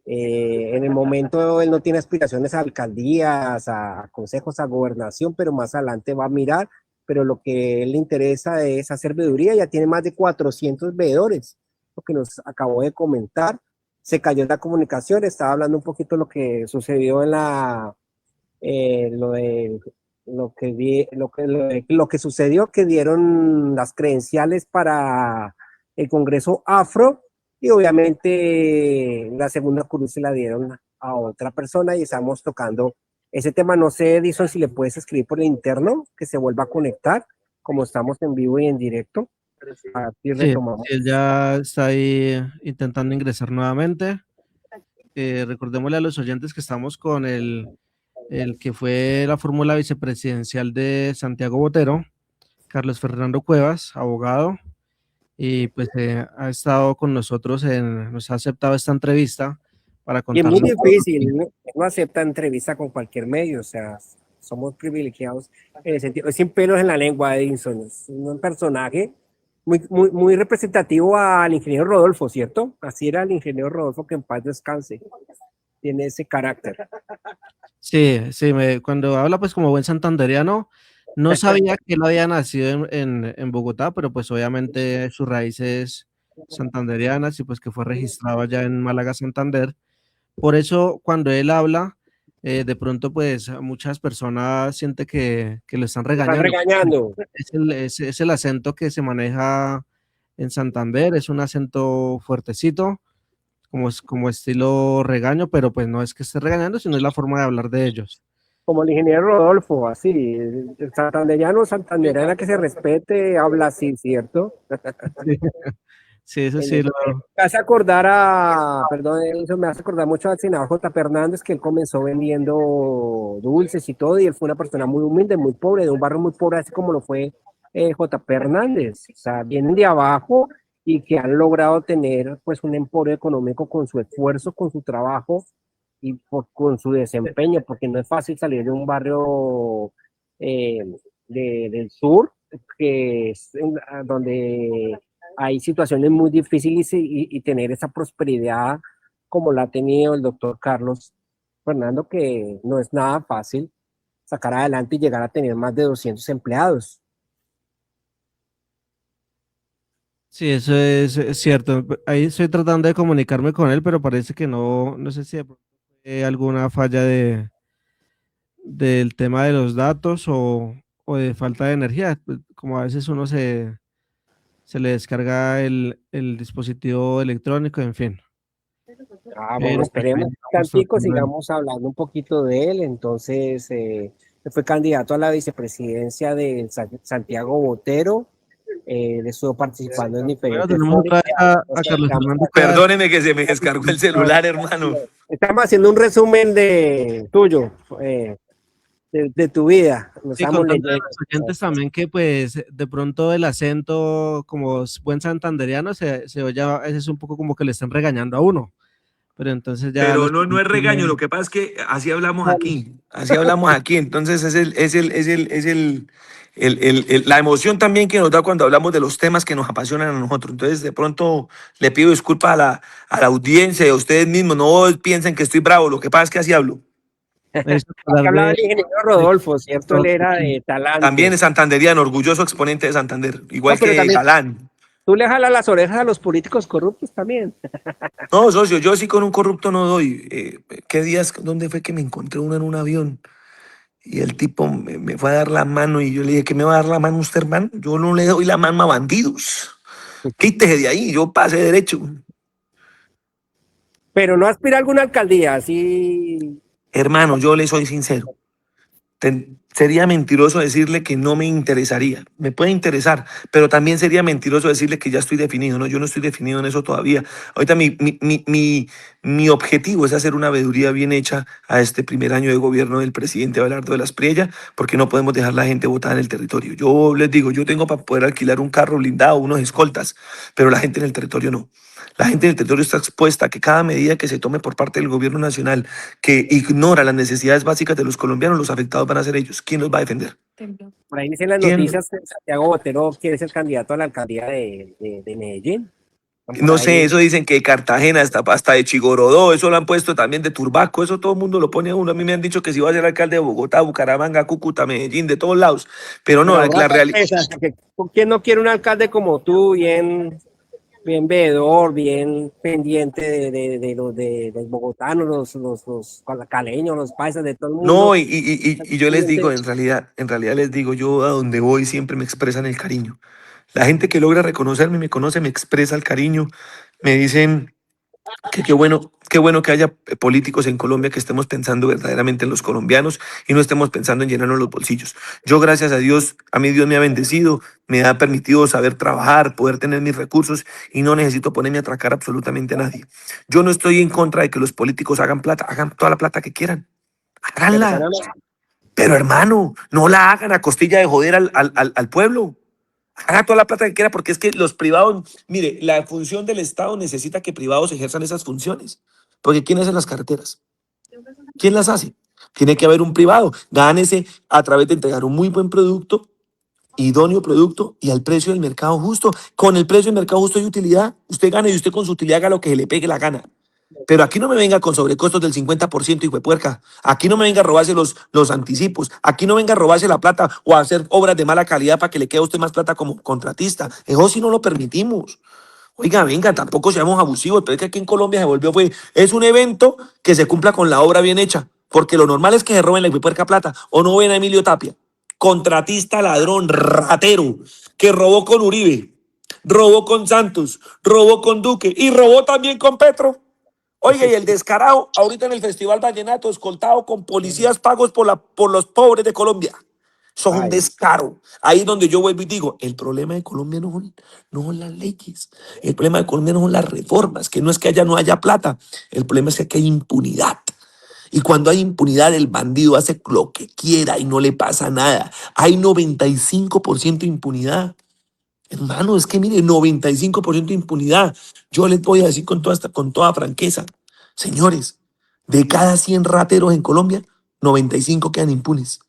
En el momento él no tiene aspiraciones a alcaldías, a consejos, a gobernación, pero más adelante va a mirar, pero lo que él le interesa es hacer veeduría. Ya tiene más de 400 veedores, lo que nos acabó de comentar. Se cayó la comunicación, estaba hablando un poquito de lo que sucedió en lo que sucedió, que dieron las credenciales para el Congreso Afro, y obviamente la segunda curul se la dieron a otra persona y estamos tocando ese tema. No sé, Edison, si le puedes escribir por el interno, que se vuelva a conectar, como estamos en vivo y en directo. Sí, él ya está ahí intentando ingresar nuevamente. Recordémosle a los oyentes que estamos con el que fue la fórmula vicepresidencial de Santiago Botero, Carlos Fernando Cuevas, abogado, y pues ha estado con nosotros, nos ha aceptado esta entrevista para contarnos. Y es muy difícil, no acepta entrevista con cualquier medio, o sea, somos privilegiados en el sentido, sin pelos en la lengua. Edison es un personaje muy representativo al ingeniero Rodolfo, ¿cierto? Así era el ingeniero Rodolfo, que en paz descanse, tiene ese carácter. Sí, cuando habla pues como buen santanderiano, no sabía que él había nacido en Bogotá, pero pues obviamente sus raíces santanderianas y pues que fue registrado allá en Málaga, Santander. Por eso cuando él habla, de pronto pues muchas personas sienten que lo están regañando. Es el acento que se maneja en Santander, es un acento fuertecito, como estilo regaño, pero pues no es que esté regañando, sino es la forma de hablar de ellos. Como el ingeniero Rodolfo, así, el santanderana que se respete, habla así, ¿cierto? Sí, eso sí. Me hace acordar eso me hace acordar mucho al senador J.P. Hernández, que él comenzó vendiendo dulces y todo, y él fue una persona muy humilde, muy pobre, de un barrio muy pobre, así como lo fue J.P. Hernández. O sea, vienen de abajo y que han logrado tener pues un emporio económico con su esfuerzo, con su trabajo y con su desempeño, porque no es fácil salir de un barrio eh, del sur, que es donde hay situaciones muy difíciles y tener esa prosperidad como la ha tenido el doctor Carlos Fernando, que no es nada fácil sacar adelante y llegar a tener más de 200 empleados. Sí, eso es cierto. Ahí estoy tratando de comunicarme con él, pero parece que no sé si de pronto fue alguna falla del tema de los datos o de falta de energía. Pues, como a veces se le descarga el dispositivo electrónico, en fin. Bueno, Pero pues, ahí esperemos vamos tantico, tratando de- sigamos hablando un poquito de él. Entonces, fue candidato a la vicepresidencia de Santiago Botero. Él estuvo participando en Bueno, diferentes tenemos foros. otra vez a Carlos Fernando Cuevas. Perdóneme que se me descargó el celular, hermano. Estamos haciendo un resumen de tuyo, de tu vida. Lo Sí, estamos contando a leyendo. los oyentes también que pues de pronto el acento como buen santanderiano se oye a veces un poco como que le están regañando a uno, pero entonces ya Pero los no es regaño, lo que pasa es que así hablamos aquí, entonces la emoción también que nos da cuando hablamos de los temas que nos apasionan a nosotros. Entonces, de pronto le pido disculpas a la audiencia y a ustedes mismos, no piensen que estoy bravo, lo que pasa es que así hablo. me hizo Aquí acordar hablaba el ingeniero de Rodolfo, ¿cierto? Él era de También talante. es santanderiano, orgulloso exponente de Santander, No, igual pero que también Galán. tú le jalas las orejas a los políticos corruptos también. No, socio, yo sí con un corrupto no doy. ¿Qué días, dónde fue que me encontré uno en un avión? Y el tipo me fue a dar la mano y yo le dije, ¿qué me va a dar la mano usted, hermano? Yo no le doy la mano a bandidos. Quítese de ahí, yo pasé derecho. Pero no aspira a alguna alcaldía, así. Hermano, yo le soy sincero. Sería mentiroso decirle que no me interesaría. Me puede interesar, pero también sería mentiroso decirle que ya estoy definido. No, yo no estoy definido en eso todavía. Ahorita mi objetivo es hacer una veeduría bien hecha a este primer año de gobierno del presidente Abelardo de las Priella, porque no podemos dejar la gente botada en el territorio. Yo les digo, yo tengo para poder alquilar un carro blindado, unos escoltas, pero la gente en el territorio no. La gente del territorio está expuesta a que cada medida que se tome por parte del gobierno nacional que ignora las necesidades básicas de los colombianos, los afectados van a ser ellos. ¿Quién los va a defender? Por ahí dicen las ¿Quién? noticias que Santiago Botero quiere ser candidato a la alcaldía de Medellín. Están por No sé, ahí. eso dicen que Cartagena, hasta de Chigorodó, eso lo han puesto también de Turbaco, eso todo el mundo lo pone a uno. A mí me han dicho que si va a ser alcalde de Bogotá, Bucaramanga, Cúcuta, Medellín, de todos lados. Pero Pero no, habrá la realidad. sorpresas, porque ¿quién no quiere un alcalde como tú, bien veedor, bien pendiente de los bogotanos, los caleños, los paisas, de todo el mundo? No, y yo les digo, en realidad les digo, yo a donde voy siempre me expresan el cariño. La gente que logra reconocerme, me conoce, me expresa el cariño, me dicen que qué bueno que haya políticos en Colombia que estemos pensando verdaderamente en los colombianos y no estemos pensando en llenarnos los bolsillos. Yo, gracias a Dios, a mí Dios me ha bendecido, me ha permitido saber trabajar, poder tener mis recursos y no necesito ponerme a atracar absolutamente a nadie. Yo no estoy en contra de que los políticos hagan plata, hagan toda la plata que quieran, Pero háganla. sanamente, Pero hermano, no la hagan a costilla de joder al pueblo. Haga toda la plata que quiera, porque es que los privados, mire, la función del Estado necesita que privados ejerzan esas funciones. Porque ¿quién hace las carreteras? ¿Quién las hace? Tiene que haber un privado. Gánese a través de entregar un muy buen producto, idóneo producto y al precio del mercado justo. Con el precio del mercado justo y utilidad, usted gana y usted con su utilidad haga lo que se le pegue la gana. Pero aquí no me venga con sobrecostos del 50%, hijo de puerca. Aquí no me venga a robarse los anticipos. Aquí no venga a robarse la plata o a hacer obras de mala calidad para que le quede a usted más plata como contratista. Eso sí no lo permitimos. Oiga, venga, tampoco seamos abusivos, pero es que aquí en Colombia se volvió, es un evento que se cumpla con la obra bien hecha, porque lo normal es que se roben la puerca plata, o no ven a Emilio Tapia, contratista, ladrón, ratero, que robó con Uribe, robó con Santos, robó con Duque y robó también con Petro. Oiga, y el descarado, ahorita en el Festival Vallenato, escoltado con policías pagos por los pobres de Colombia. Eso es un ay, descaro. Ahí es donde yo vuelvo y digo, el problema de Colombia no son las leyes. El problema de Colombia no son las reformas, que no es que allá no haya plata. El problema es que aquí hay impunidad. Y cuando hay impunidad, el bandido hace lo que quiera y no le pasa nada. Hay 95% de impunidad. Hermano, es que mire, 95% de impunidad. Yo les voy a decir con toda franqueza, señores, de cada 100 rateros en Colombia, 95 quedan impunes.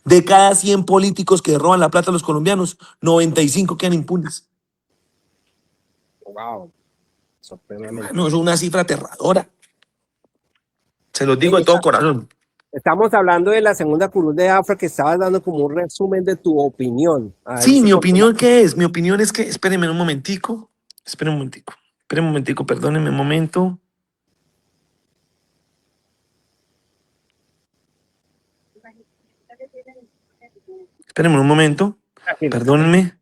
De cada 100 políticos que roban la plata a los colombianos, 95 quedan impunes. Wow, sorprendentemente. Hermano, es una cifra aterradora. Se los digo de todo corazón. Estamos hablando de la segunda curul de Afro, que estabas dando como un resumen de tu opinión. Sí, mi opinión, ¿qué es? Mi opinión es que, espérenme un momentico, perdónenme un momento. Espérenme un momento, perdónenme.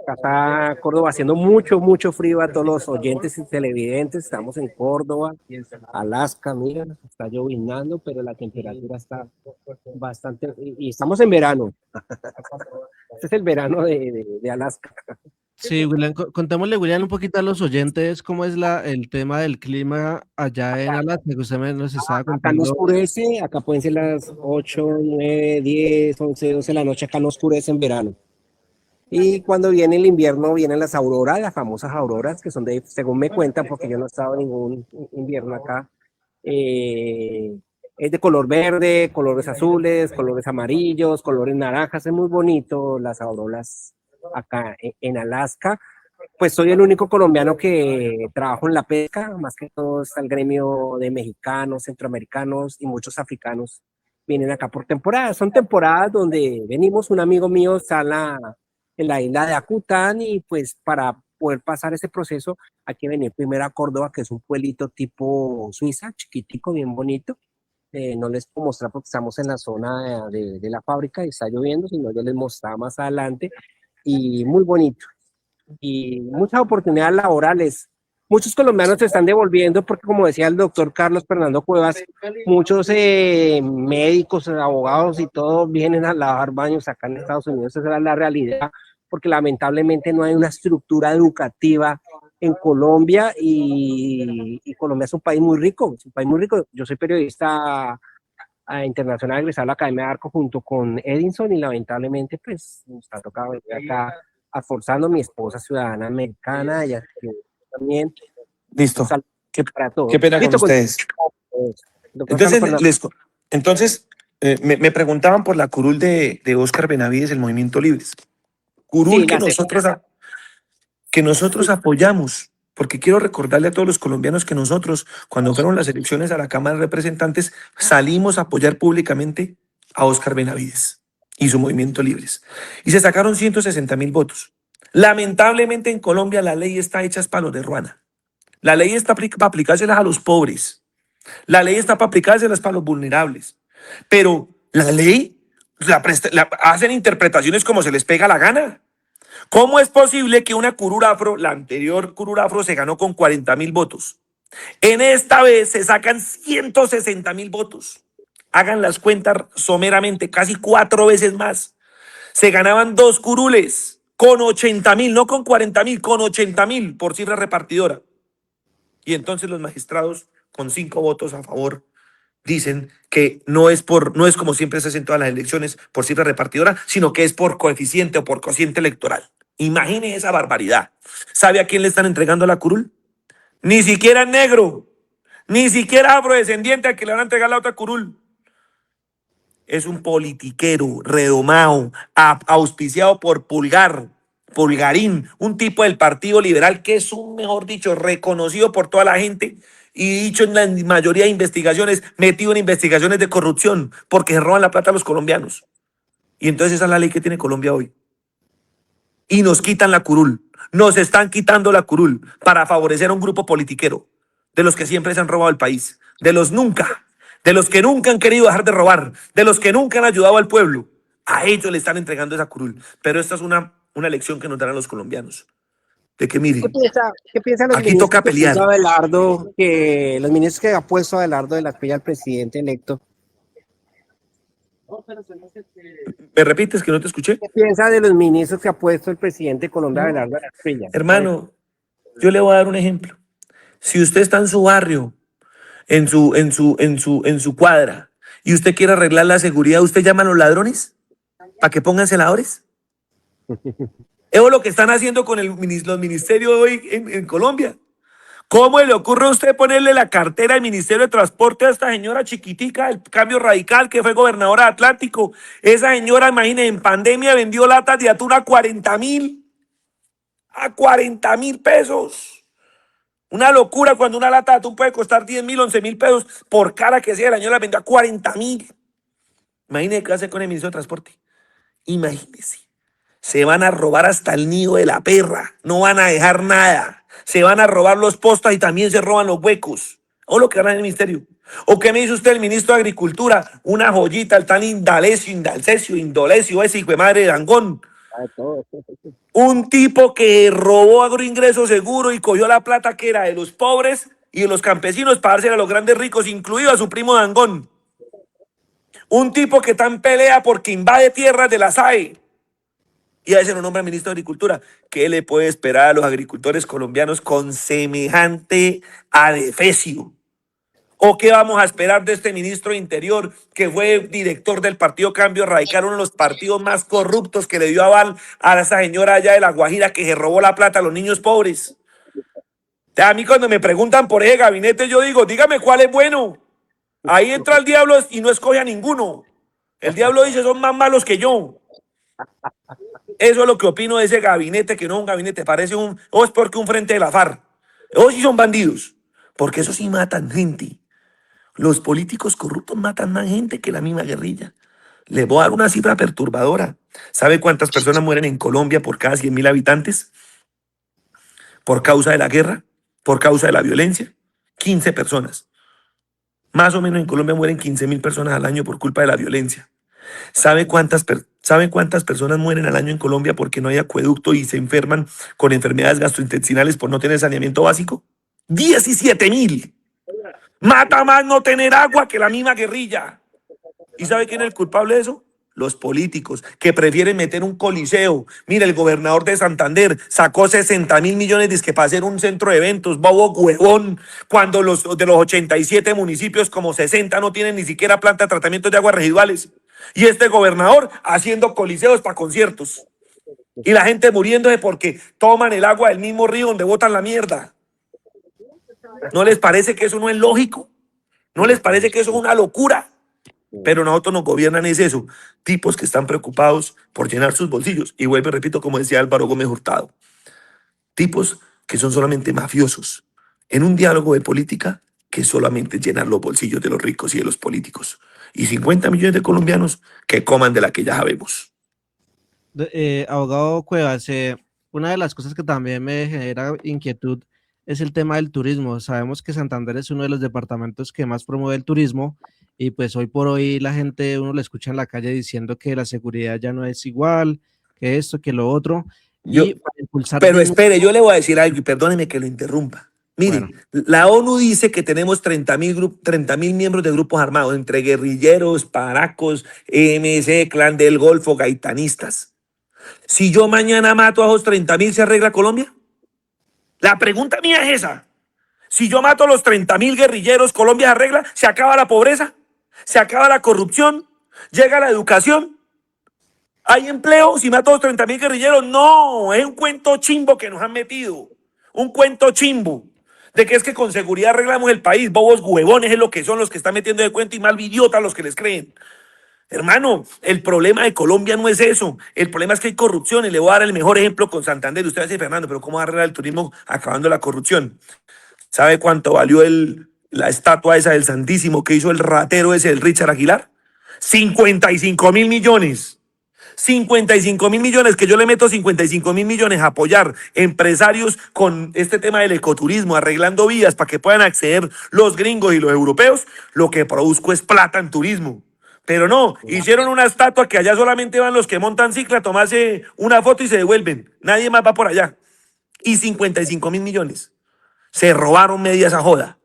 Acá en Córdoba haciendo mucho frío a todos los oyentes y televidentes. Estamos en Córdoba, Alaska, mira, está lloviznando, pero la temperatura está bastante, y estamos en verano. Este es el verano de Alaska. Sí, William, contémosle, William, un poquito a los oyentes cómo es el tema del clima allá en Alaska, que usted nos estaba Acá no contando. oscurece, acá pueden ser las 8, 9, 10, 11, 12 de la noche, acá no oscurece en verano. Y cuando viene el invierno, vienen las auroras, las famosas auroras, que son según me cuentan, porque yo no he estado en ningún invierno acá, es de color verde, colores azules, colores amarillos, colores naranjas, es muy bonito las auroras acá en Alaska. Pues soy el único colombiano que trabajo en la pesca, más que todo está el gremio de mexicanos, centroamericanos y muchos africanos vienen acá por temporadas. Son temporadas donde venimos, un amigo mío está en la isla de Acután y pues para poder pasar ese proceso hay que venir primero a Córdoba, que es un pueblito tipo Suiza, chiquitico, bien bonito. No les puedo mostrar porque estamos en la zona de la fábrica y está lloviendo, sino yo les mostraba más adelante y muy bonito y muchas oportunidades laborales. Muchos colombianos se están devolviendo porque, como decía el doctor Carlos Fernando Cuevas, muchos médicos, abogados y todo vienen a lavar baños acá en Estados Unidos. Esa es la realidad, porque lamentablemente no hay una estructura educativa en Colombia y Colombia es un país muy rico, es un país muy rico. Yo soy periodista internacional egresado a la Academia de Arco junto con Edinson y lamentablemente pues nos está tocando venir acá forzando. Mi esposa ciudadana americana, ella también. Listo. Para todos. Qué pena con Listo, ustedes. Entonces, me preguntaban por la curul de Óscar Benavides, el Movimiento Libres. Curul sí, que nosotros apoyamos, porque quiero recordarle a todos los colombianos que nosotros, cuando fueron las elecciones a la Cámara de Representantes, salimos a apoyar públicamente a Óscar Benavides y su Movimiento Libres. Y se sacaron 160.000 votos. Lamentablemente en Colombia la ley está hecha para los de Ruana. La ley está para aplicárselas a los pobres. La ley está para aplicárselas para los vulnerables. Pero la ley hacen interpretaciones como se les pega la gana. ¿Cómo es posible que una curul afro, la anterior curul afro, se ganó con 40.000 votos? En esta vez se sacan 160.000 votos. Hagan las cuentas someramente, casi 4 veces más. Se ganaban 2 curules con 80.000, no con 40.000, con 80.000 por cifra repartidora. Y entonces los magistrados, con 5 votos a favor, dicen que no es como siempre se hace en todas las elecciones por cifra repartidora, sino que es por coeficiente o por cociente electoral. Imagine esa barbaridad. ¿Sabe a quién le están entregando la curul? Ni siquiera negro, ni siquiera afrodescendiente al que le van a entregar la otra curul. Es un politiquero redomado, auspiciado por Pulgarín, un tipo del Partido Liberal que es un, mejor dicho, reconocido por toda la gente y dicho en la mayoría de investigaciones, metido en investigaciones de corrupción porque se roban la plata a los colombianos. Y entonces esa es la ley que tiene Colombia hoy. Y nos quitan la curul, nos están quitando la curul para favorecer a un grupo politiquero, de los que siempre se han robado el país, de los que nunca han querido dejar de robar, de los que nunca han ayudado al pueblo. A ellos le están entregando esa curul. Pero esta es una lección que nos darán los colombianos. De que miren, ¿Qué piensan los aquí toca pelear. Los ministros que ha puesto Abelardo de la Espriella al presidente electo? ¿Me repites que no te escuché? ¿Qué piensa de los ministros que ha puesto el presidente de Colombia, Abelardo de la Espriella? Hermano, yo le voy a dar un ejemplo. Si usted está en su barrio, en su cuadra, y usted quiere arreglar la seguridad, ¿usted llama a los ladrones para que pongan celadores? Eso es lo que están haciendo con los ministerios hoy en Colombia. ¿Cómo le ocurre a usted ponerle la cartera del Ministerio de Transporte a esta señora chiquitica del Cambio Radical que fue gobernadora de Atlántico? Esa señora, imagínense, en pandemia vendió latas de atún a 40.000. A 40.000 pesos. Una locura cuando una lata de atún puede costar 10.000, 11.000 pesos por cara que sea. La señora la vendió a 40.000. Imagínense qué hace con el Ministerio de Transporte. Imagínense. Se van a robar hasta el nido de la perra. No van a dejar nada. Se van a robar los postas y también se roban los huecos. O lo que hará en el ministerio. ¿O qué me dice usted el ministro de Agricultura? Una joyita, el tan Indalecio, ese hijo de madre de Dangond. Un tipo que robó agroingreso seguro y cogió la plata que era de los pobres y de los campesinos para dársela a los grandes ricos, incluido a su primo Dangond. Un tipo que está en pelea porque invade tierras de la SAE. Y a ese lo nombra ministro de Agricultura. ¿Qué le puede esperar a los agricultores colombianos con semejante adefesio? ¿O qué vamos a esperar de este ministro de Interior que fue director del Partido Cambio Radical, uno de los partidos más corruptos que le dio aval a esa señora allá de La Guajira que se robó la plata a los niños pobres? A mí cuando me preguntan por ese gabinete yo digo, dígame cuál es bueno. Ahí entra el diablo y no escoge a ninguno. El diablo dice, son más malos que yo. Eso es lo que opino de ese gabinete, que no es un gabinete, parece o es porque un frente de la FARC. O sí son bandidos, porque eso sí matan gente. Los políticos corruptos matan más gente que la misma guerrilla. Le voy a dar una cifra perturbadora. ¿Sabe cuántas personas mueren en Colombia por cada 100.000 habitantes? Por causa de la guerra, por causa de la violencia. 15 personas. Más o menos en Colombia mueren 15.000 personas al año por culpa de la violencia. ¿Sabe cuántas personas mueren al año en Colombia porque no hay acueducto y se enferman con enfermedades gastrointestinales por no tener saneamiento básico? 17.000. Mata más no tener agua que la misma guerrilla. ¿Y sabe quién es el culpable de eso? Los políticos que prefieren meter un coliseo. Mira, el gobernador de Santander sacó 60.000 millones dizque para hacer un centro de eventos, bobo huevón, cuando de los 87 municipios, como 60 no tienen ni siquiera planta de tratamiento de aguas residuales. Y este gobernador haciendo coliseos para conciertos. Y la gente muriéndose porque toman el agua del mismo río donde botan la mierda. ¿No les parece que eso no es lógico? ¿No les parece que eso es una locura? Pero nosotros nos gobiernan es eso. Tipos que están preocupados por llenar sus bolsillos. Y vuelvo y repito, como decía Álvaro Gómez Hurtado. Tipos que son solamente mafiosos. En un diálogo de política que solamente llenar los bolsillos de los ricos y de los políticos. Y 50 millones de colombianos que coman de la que ya sabemos. Abogado Cuevas, una de las cosas que también me genera inquietud es el tema del turismo. Sabemos que Santander es uno de los departamentos que más promueve el turismo y pues hoy por hoy la gente, uno le escucha en la calle diciendo que la seguridad ya no es igual, que esto, que lo otro. Pero espere, yo le voy a decir algo y perdóneme que lo interrumpa. Miren, la ONU dice que tenemos 30.000 miembros de grupos armados, entre guerrilleros, paracos, EMC, Clan del Golfo, gaitanistas. Si yo mañana mato a esos 30.000, ¿se arregla Colombia? La pregunta mía es esa. Si yo mato a los 30.000 guerrilleros, ¿Colombia se arregla? ¿Se acaba la pobreza? ¿Se acaba la corrupción? ¿Llega la educación? ¿Hay empleo si mato a los 30.000 guerrilleros? No, es un cuento chimbo que nos han metido. Un cuento chimbo. De que es que con seguridad arreglamos el país. Bobos huevones es lo que son los que están metiendo de cuento y mal idiotas los que les creen. Hermano, el problema de Colombia no es eso. El problema es que hay corrupción y le voy a dar el mejor ejemplo con Santander. Usted va a decir, Fernando, pero ¿cómo arreglar el turismo acabando la corrupción? ¿Sabe cuánto valió la estatua esa del Santísimo que hizo el ratero ese del Richard Aguilar? 55.000 millones. 55.000 millones, que yo le meto 55.000 millones a apoyar empresarios con este tema del ecoturismo, arreglando vías para que puedan acceder los gringos y los europeos, lo que produzco es plata en turismo. Pero no, hicieron una estatua que allá solamente van los que montan cicla a tomarse una foto y se devuelven. Nadie más va por allá. Y 55.000 millones. Se robaron media esa joda.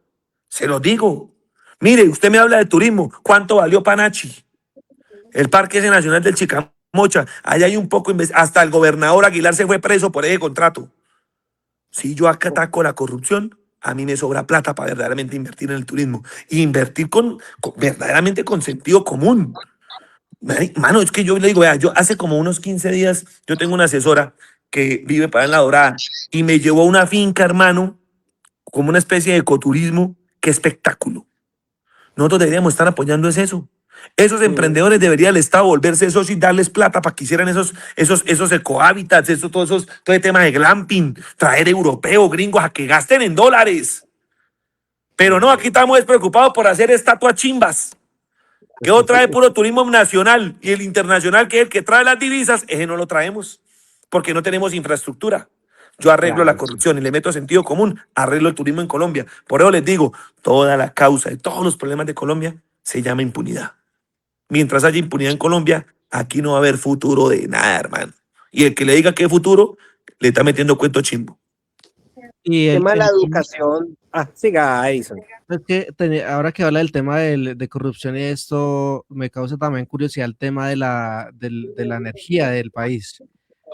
Se los digo. Mire, usted me habla de turismo. ¿Cuánto valió Panachi? El Parque ese Nacional del Chicamocha. Allá hay un poco, hasta el gobernador Aguilar se fue preso por ese contrato. Si yo acá ataco la corrupción, a mí me sobra plata para verdaderamente invertir en el turismo. Y invertir verdaderamente con sentido común. Mano, es que yo le digo, vea, yo hace como unos 15 días, yo tengo una asesora que vive para en La Dorada, y me llevó a una finca, hermano, como una especie de ecoturismo. Qué espectáculo. Nosotros deberíamos estar apoyando es eso. Esos emprendedores debería el Estado volverse socios y darles plata para que hicieran esos ecohábitats, todo el tema de glamping, traer europeos, gringos a que gasten en dólares. Pero no, aquí estamos despreocupados por hacer estatuas chimbas. Que otro trae puro turismo nacional y el internacional, que es el que trae las divisas, ese no lo traemos porque no tenemos infraestructura. Yo arreglo la corrupción y le meto sentido común, arreglo el turismo en Colombia. Por eso les digo, toda la causa de todos los problemas de Colombia se llama impunidad. Mientras haya impunidad en Colombia, aquí no va a haber futuro de nada, hermano. Y el que le diga que es futuro, le está metiendo cuento chimbo. Y el tema de la educación. Siga, Edison. Es que ahora que habla del tema de corrupción y esto, me causa también curiosidad el tema de la energía del país.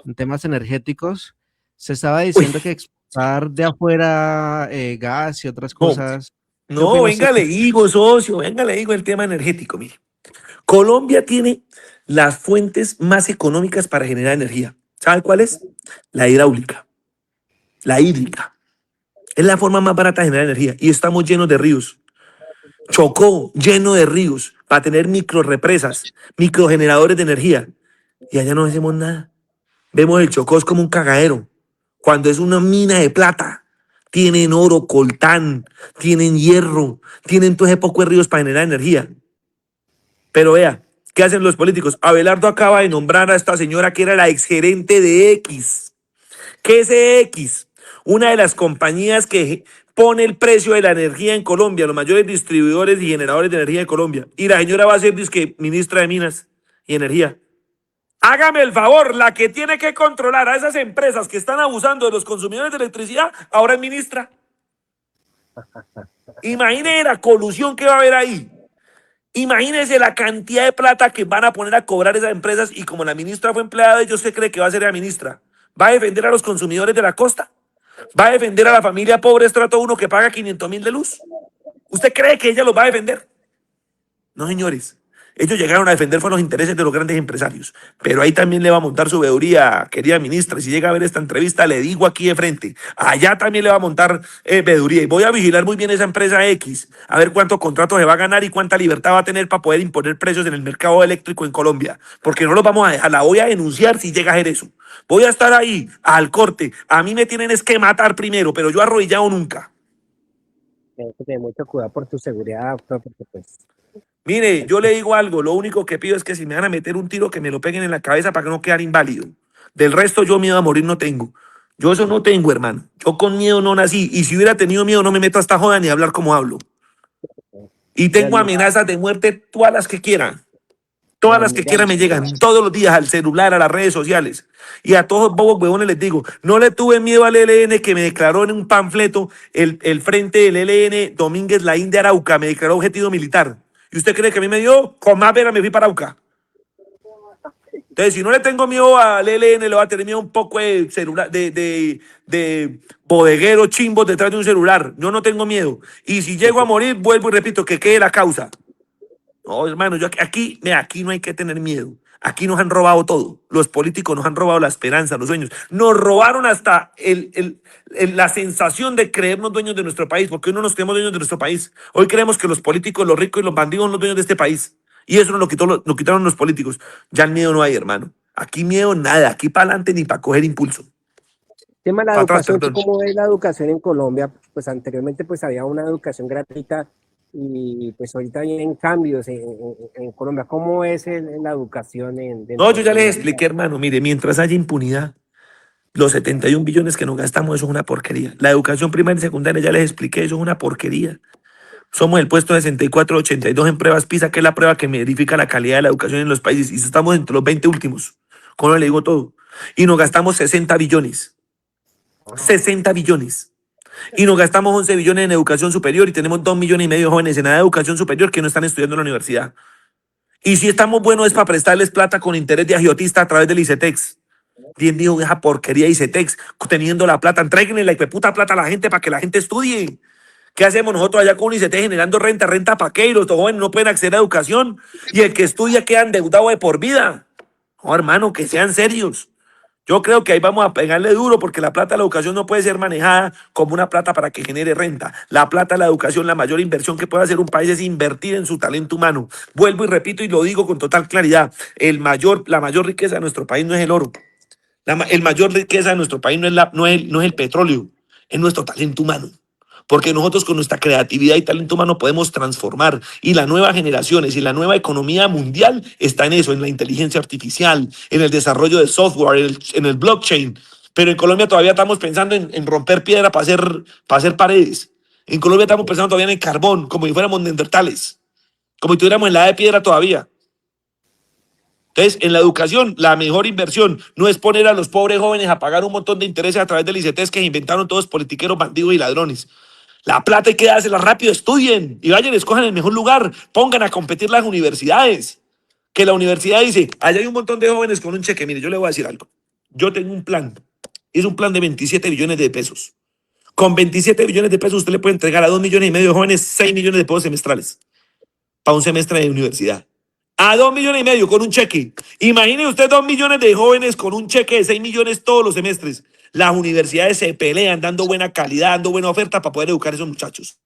En temas energéticos, se estaba diciendo que exportar de afuera gas y otras cosas. No, venga, le digo, socio, venga, le digo el tema energético. Mire, Colombia tiene las fuentes más económicas para generar energía. ¿Sabe cuál es? La hidráulica, la hídrica. Es la forma más barata de generar energía y estamos llenos de ríos. Chocó lleno de ríos para tener microrepresas, microgeneradores de energía. Y allá no hacemos nada. Vemos el Chocó como un cagadero, cuando es una mina de plata. Tienen oro, coltán, tienen hierro, tienen todo ese poco de ríos para generar energía. Pero vea, ¿qué hacen los políticos? Abelardo acaba de nombrar a esta señora que era la exgerente de X. ¿Qué es X? Una de las compañías que pone el precio de la energía en Colombia, los mayores distribuidores y generadores de energía de Colombia. Y la señora va a ser ministra de Minas y Energía. Hágame el favor, la que tiene que controlar a esas empresas que están abusando de los consumidores de electricidad, ahora es ministra. Imagínese la colusión que va a haber ahí. Imagínense la cantidad de plata que van a poner a cobrar esas empresas, y como la ministra fue empleada de ellos, ¿usted cree que va a ser la ministra? ¿Va a defender a los consumidores de la costa? ¿Va a defender a la familia pobre estrato 1 que paga 500.000 de luz? ¿Usted cree que ella los va a defender? No, señores. Ellos llegaron a defender fueron los intereses de los grandes empresarios. Pero ahí también le va a montar su veeduría, querida ministra. Si llega a ver esta entrevista, le digo aquí de frente. Allá también le va a montar veeduría. Y voy a vigilar muy bien esa empresa X. A ver cuántos contratos se va a ganar y cuánta libertad va a tener para poder imponer precios en el mercado eléctrico en Colombia. Porque no los vamos a dejar. La voy a denunciar si llega a hacer eso. Voy a estar ahí, al corte. A mí me tienen es que matar primero, pero yo arrodillado nunca. Tienes que tener mucho cuidado por tu seguridad, doctor, porque pues... Mire, yo le digo algo, lo único que pido es que si me van a meter un tiro, que me lo peguen en la cabeza para que no quede inválido. Del resto, yo miedo a morir no tengo. Yo eso no tengo, hermano. Yo con miedo no nací. Y si hubiera tenido miedo, no me meto a esta joda ni a hablar como hablo. Y tengo amenazas de muerte todas las que quieran. Todas las que quieran me llegan todos los días al celular, a las redes sociales. Y a todos los bobos huevones les digo, no le tuve miedo al ELN que me declaró en un panfleto el frente del ELN Domínguez Laín de Arauca, me declaró objetivo militar. ¿Y usted cree que a mí me dio? Con más pena me fui para Arauca. Entonces, si no le tengo miedo al ELN, le va a tener miedo un poco de celular, de bodeguero chimbos detrás de un celular. Yo no tengo miedo. Y si llego a morir, vuelvo y repito, que quede la causa. No, hermano, yo aquí no hay que tener miedo. Aquí nos han robado todo. Los políticos nos han robado la esperanza, los sueños. Nos robaron hasta la sensación de creernos dueños de nuestro país, porque hoy no nos creemos dueños de nuestro país. Hoy creemos que los políticos, los ricos y los bandidos son los dueños de este país. Y eso nos lo quitaron los políticos. Ya el miedo no hay, hermano. Aquí miedo nada. Aquí para adelante ni para coger impulso. Tema de la educación, ¿cómo es la educación en Colombia? Pues anteriormente pues había una educación gratuita y pues ahorita vienen cambios en Colombia. ¿Cómo es la educación No, yo ya les expliqué, hermano. Mire, mientras haya impunidad, los 71 billones que nos gastamos, eso es una porquería. La educación primaria y secundaria, ya les expliqué, eso es una porquería. Somos el puesto 64 82 en pruebas PISA, que es la prueba que verifica la calidad de la educación en los países, y estamos entre los 20 últimos. ¿Cómo le digo todo? Y nos gastamos 60 billones. 60 billones. Y nos gastamos 11 billones en educación superior y tenemos 2,5 millones de jóvenes en edad de educación superior que no están estudiando en la universidad. Y si estamos buenos es para prestarles plata con interés de agiotista a través del ICETEX. Bien dijo esa porquería ICETEX, teniendo la plata, entréguenle la puta plata a la gente para que la gente estudie. ¿Qué hacemos nosotros allá con un ICETEX generando renta para qué? Y los jóvenes no pueden acceder a educación y el que estudia queda endeudado de por vida. Oh, hermano, que sean serios. Yo creo que ahí vamos a pegarle duro porque la plata de la educación no puede ser manejada como una plata para que genere renta. La plata de la educación, la mayor inversión que puede hacer un país es invertir en su talento humano. Vuelvo y repito y lo digo con total claridad. La mayor riqueza de nuestro país no es el oro. El mayor riqueza de nuestro país no es el petróleo, es nuestro talento humano. Porque nosotros con nuestra creatividad y talento humano podemos transformar. Y las nuevas generaciones y la nueva economía mundial está en eso, en la inteligencia artificial, en el desarrollo de software, en el blockchain. Pero en Colombia todavía estamos pensando en romper piedra para hacer paredes. En Colombia estamos pensando todavía en el carbón, como si fuéramos neandertales, como si estuviéramos en la edad de piedra todavía. Entonces, en la educación, la mejor inversión no es poner a los pobres jóvenes a pagar un montón de intereses a través del ICETEX que inventaron todos politiqueros, bandidos y ladrones. La plata hay que dársela rápido, estudien y vayan, escojan el mejor lugar, pongan a competir las universidades. Que la universidad dice, allá hay un montón de jóvenes con un cheque. Mire, yo le voy a decir algo. Yo tengo un plan, es un plan de 27 billones de pesos. Con 27 billones de pesos usted le puede entregar a 2,5 millones de jóvenes 6 millones de pesos semestrales para un semestre de universidad. A 2,5 millones con un cheque. Imagine usted 2 millones de jóvenes con un cheque de 6 millones todos los semestres. Las universidades se pelean dando buena calidad, dando buena oferta para poder educar a esos muchachos.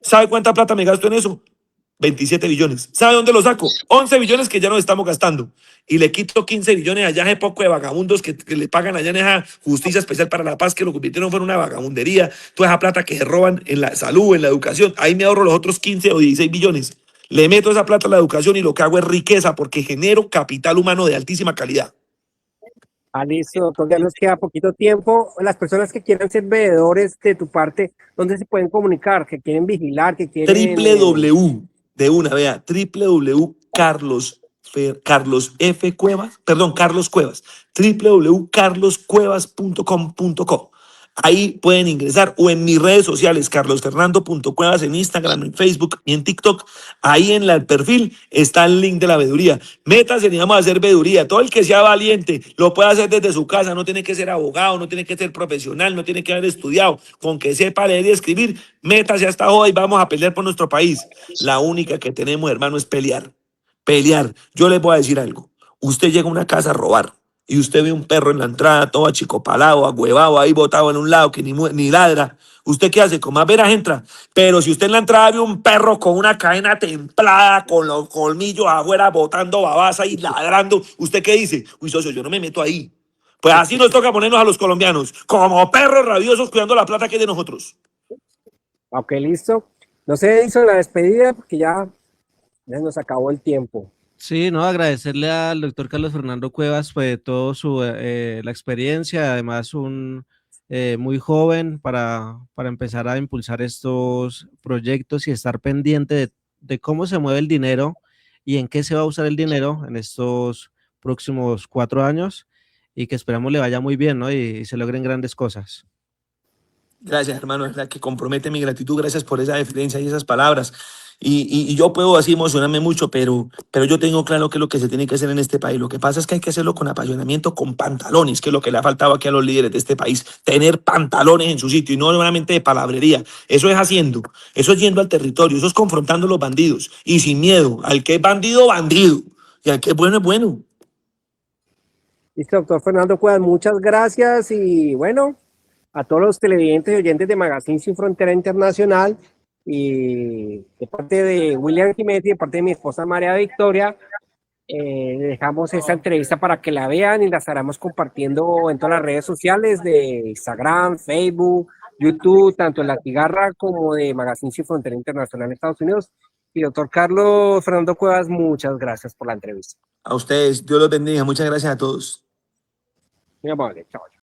¿Sabe cuánta plata me gasto en eso? 27 billones. ¿Sabe dónde lo saco? 11 billones que ya nos estamos gastando. Y le quito 15 billones allá hace poco de vagabundos que le pagan allá en esa justicia especial para la paz que lo convirtieron en una vagabundería. Toda esa plata que se roban en la salud, en la educación. Ahí me ahorro los otros 15 o 16 billones. Le meto esa plata a la educación y lo que hago es riqueza porque genero capital humano de altísima calidad. Listo, doctor, ya nos queda poquito tiempo. Las personas que quieran ser veedores de tu parte, ¿dónde se pueden comunicar? Que quieren vigilar, que quieren... Carlos Cuevas, www.carloscuevas.com.co. Ahí pueden ingresar o en mis redes sociales, carlosfernando.cuevas en Instagram, en Facebook y en TikTok. Ahí en el perfil está el link de la veeduría. Métanse y vamos a hacer veeduría. Todo el que sea valiente lo puede hacer desde su casa. No tiene que ser abogado, no tiene que ser profesional, no tiene que haber estudiado. Con que sepa leer y escribir, métase a esta joda y vamos a pelear por nuestro país. La única que tenemos, hermano, es pelear. Pelear. Yo les voy a decir algo. Usted llega a una casa a robar y usted ve un perro en la entrada todo achicopalado, agüevado, ahí botado en un lado que ni ladra. ¿Usted qué hace? Con más veras entra. Pero si usted en la entrada ve un perro con una cadena templada, con los colmillos afuera, botando babasa y ladrando, ¿usted qué dice? Uy, socio, yo no me meto ahí. Pues así nos toca ponernos a los colombianos, como perros rabiosos cuidando la plata que es de nosotros. Ok, listo. No se hizo la despedida porque ya nos acabó el tiempo. Sí, no, agradecerle al doctor Carlos Fernando Cuevas, pues, todo la experiencia, además muy joven para empezar a impulsar estos proyectos y estar pendiente de cómo se mueve el dinero y en qué se va a usar el dinero en estos próximos 4 años y que esperamos le vaya muy bien, ¿no? Y se logren grandes cosas. Gracias, hermano, es la que compromete mi gratitud. Gracias por esa deferencia y esas palabras. Y yo puedo así emocionarme mucho, pero yo tengo claro qué es lo que se tiene que hacer en este país. Lo que pasa es que hay que hacerlo con apasionamiento, con pantalones, que es lo que le ha faltado aquí a los líderes de este país. Tener pantalones en su sitio y no solamente de palabrería. Eso es haciendo, eso es yendo al territorio, eso es confrontando a los bandidos y sin miedo. Al que es bandido, bandido. Y al que es bueno, es bueno. Listo, doctor Fernando Cuevas, muchas gracias y bueno, a todos los televidentes y oyentes de Magazine Sin Frontera Internacional y de parte de William Jiménez y de parte de mi esposa María Victoria, dejamos esta entrevista para que la vean y la estaremos compartiendo en todas las redes sociales de Instagram, Facebook, YouTube, tanto en La Cigarra como de Magazine Sin Frontera Internacional en Estados Unidos. Y doctor Carlos Fernando Cuevas, muchas gracias por la entrevista. A ustedes, Dios los bendiga. Muchas gracias a todos. Muy amable, chao.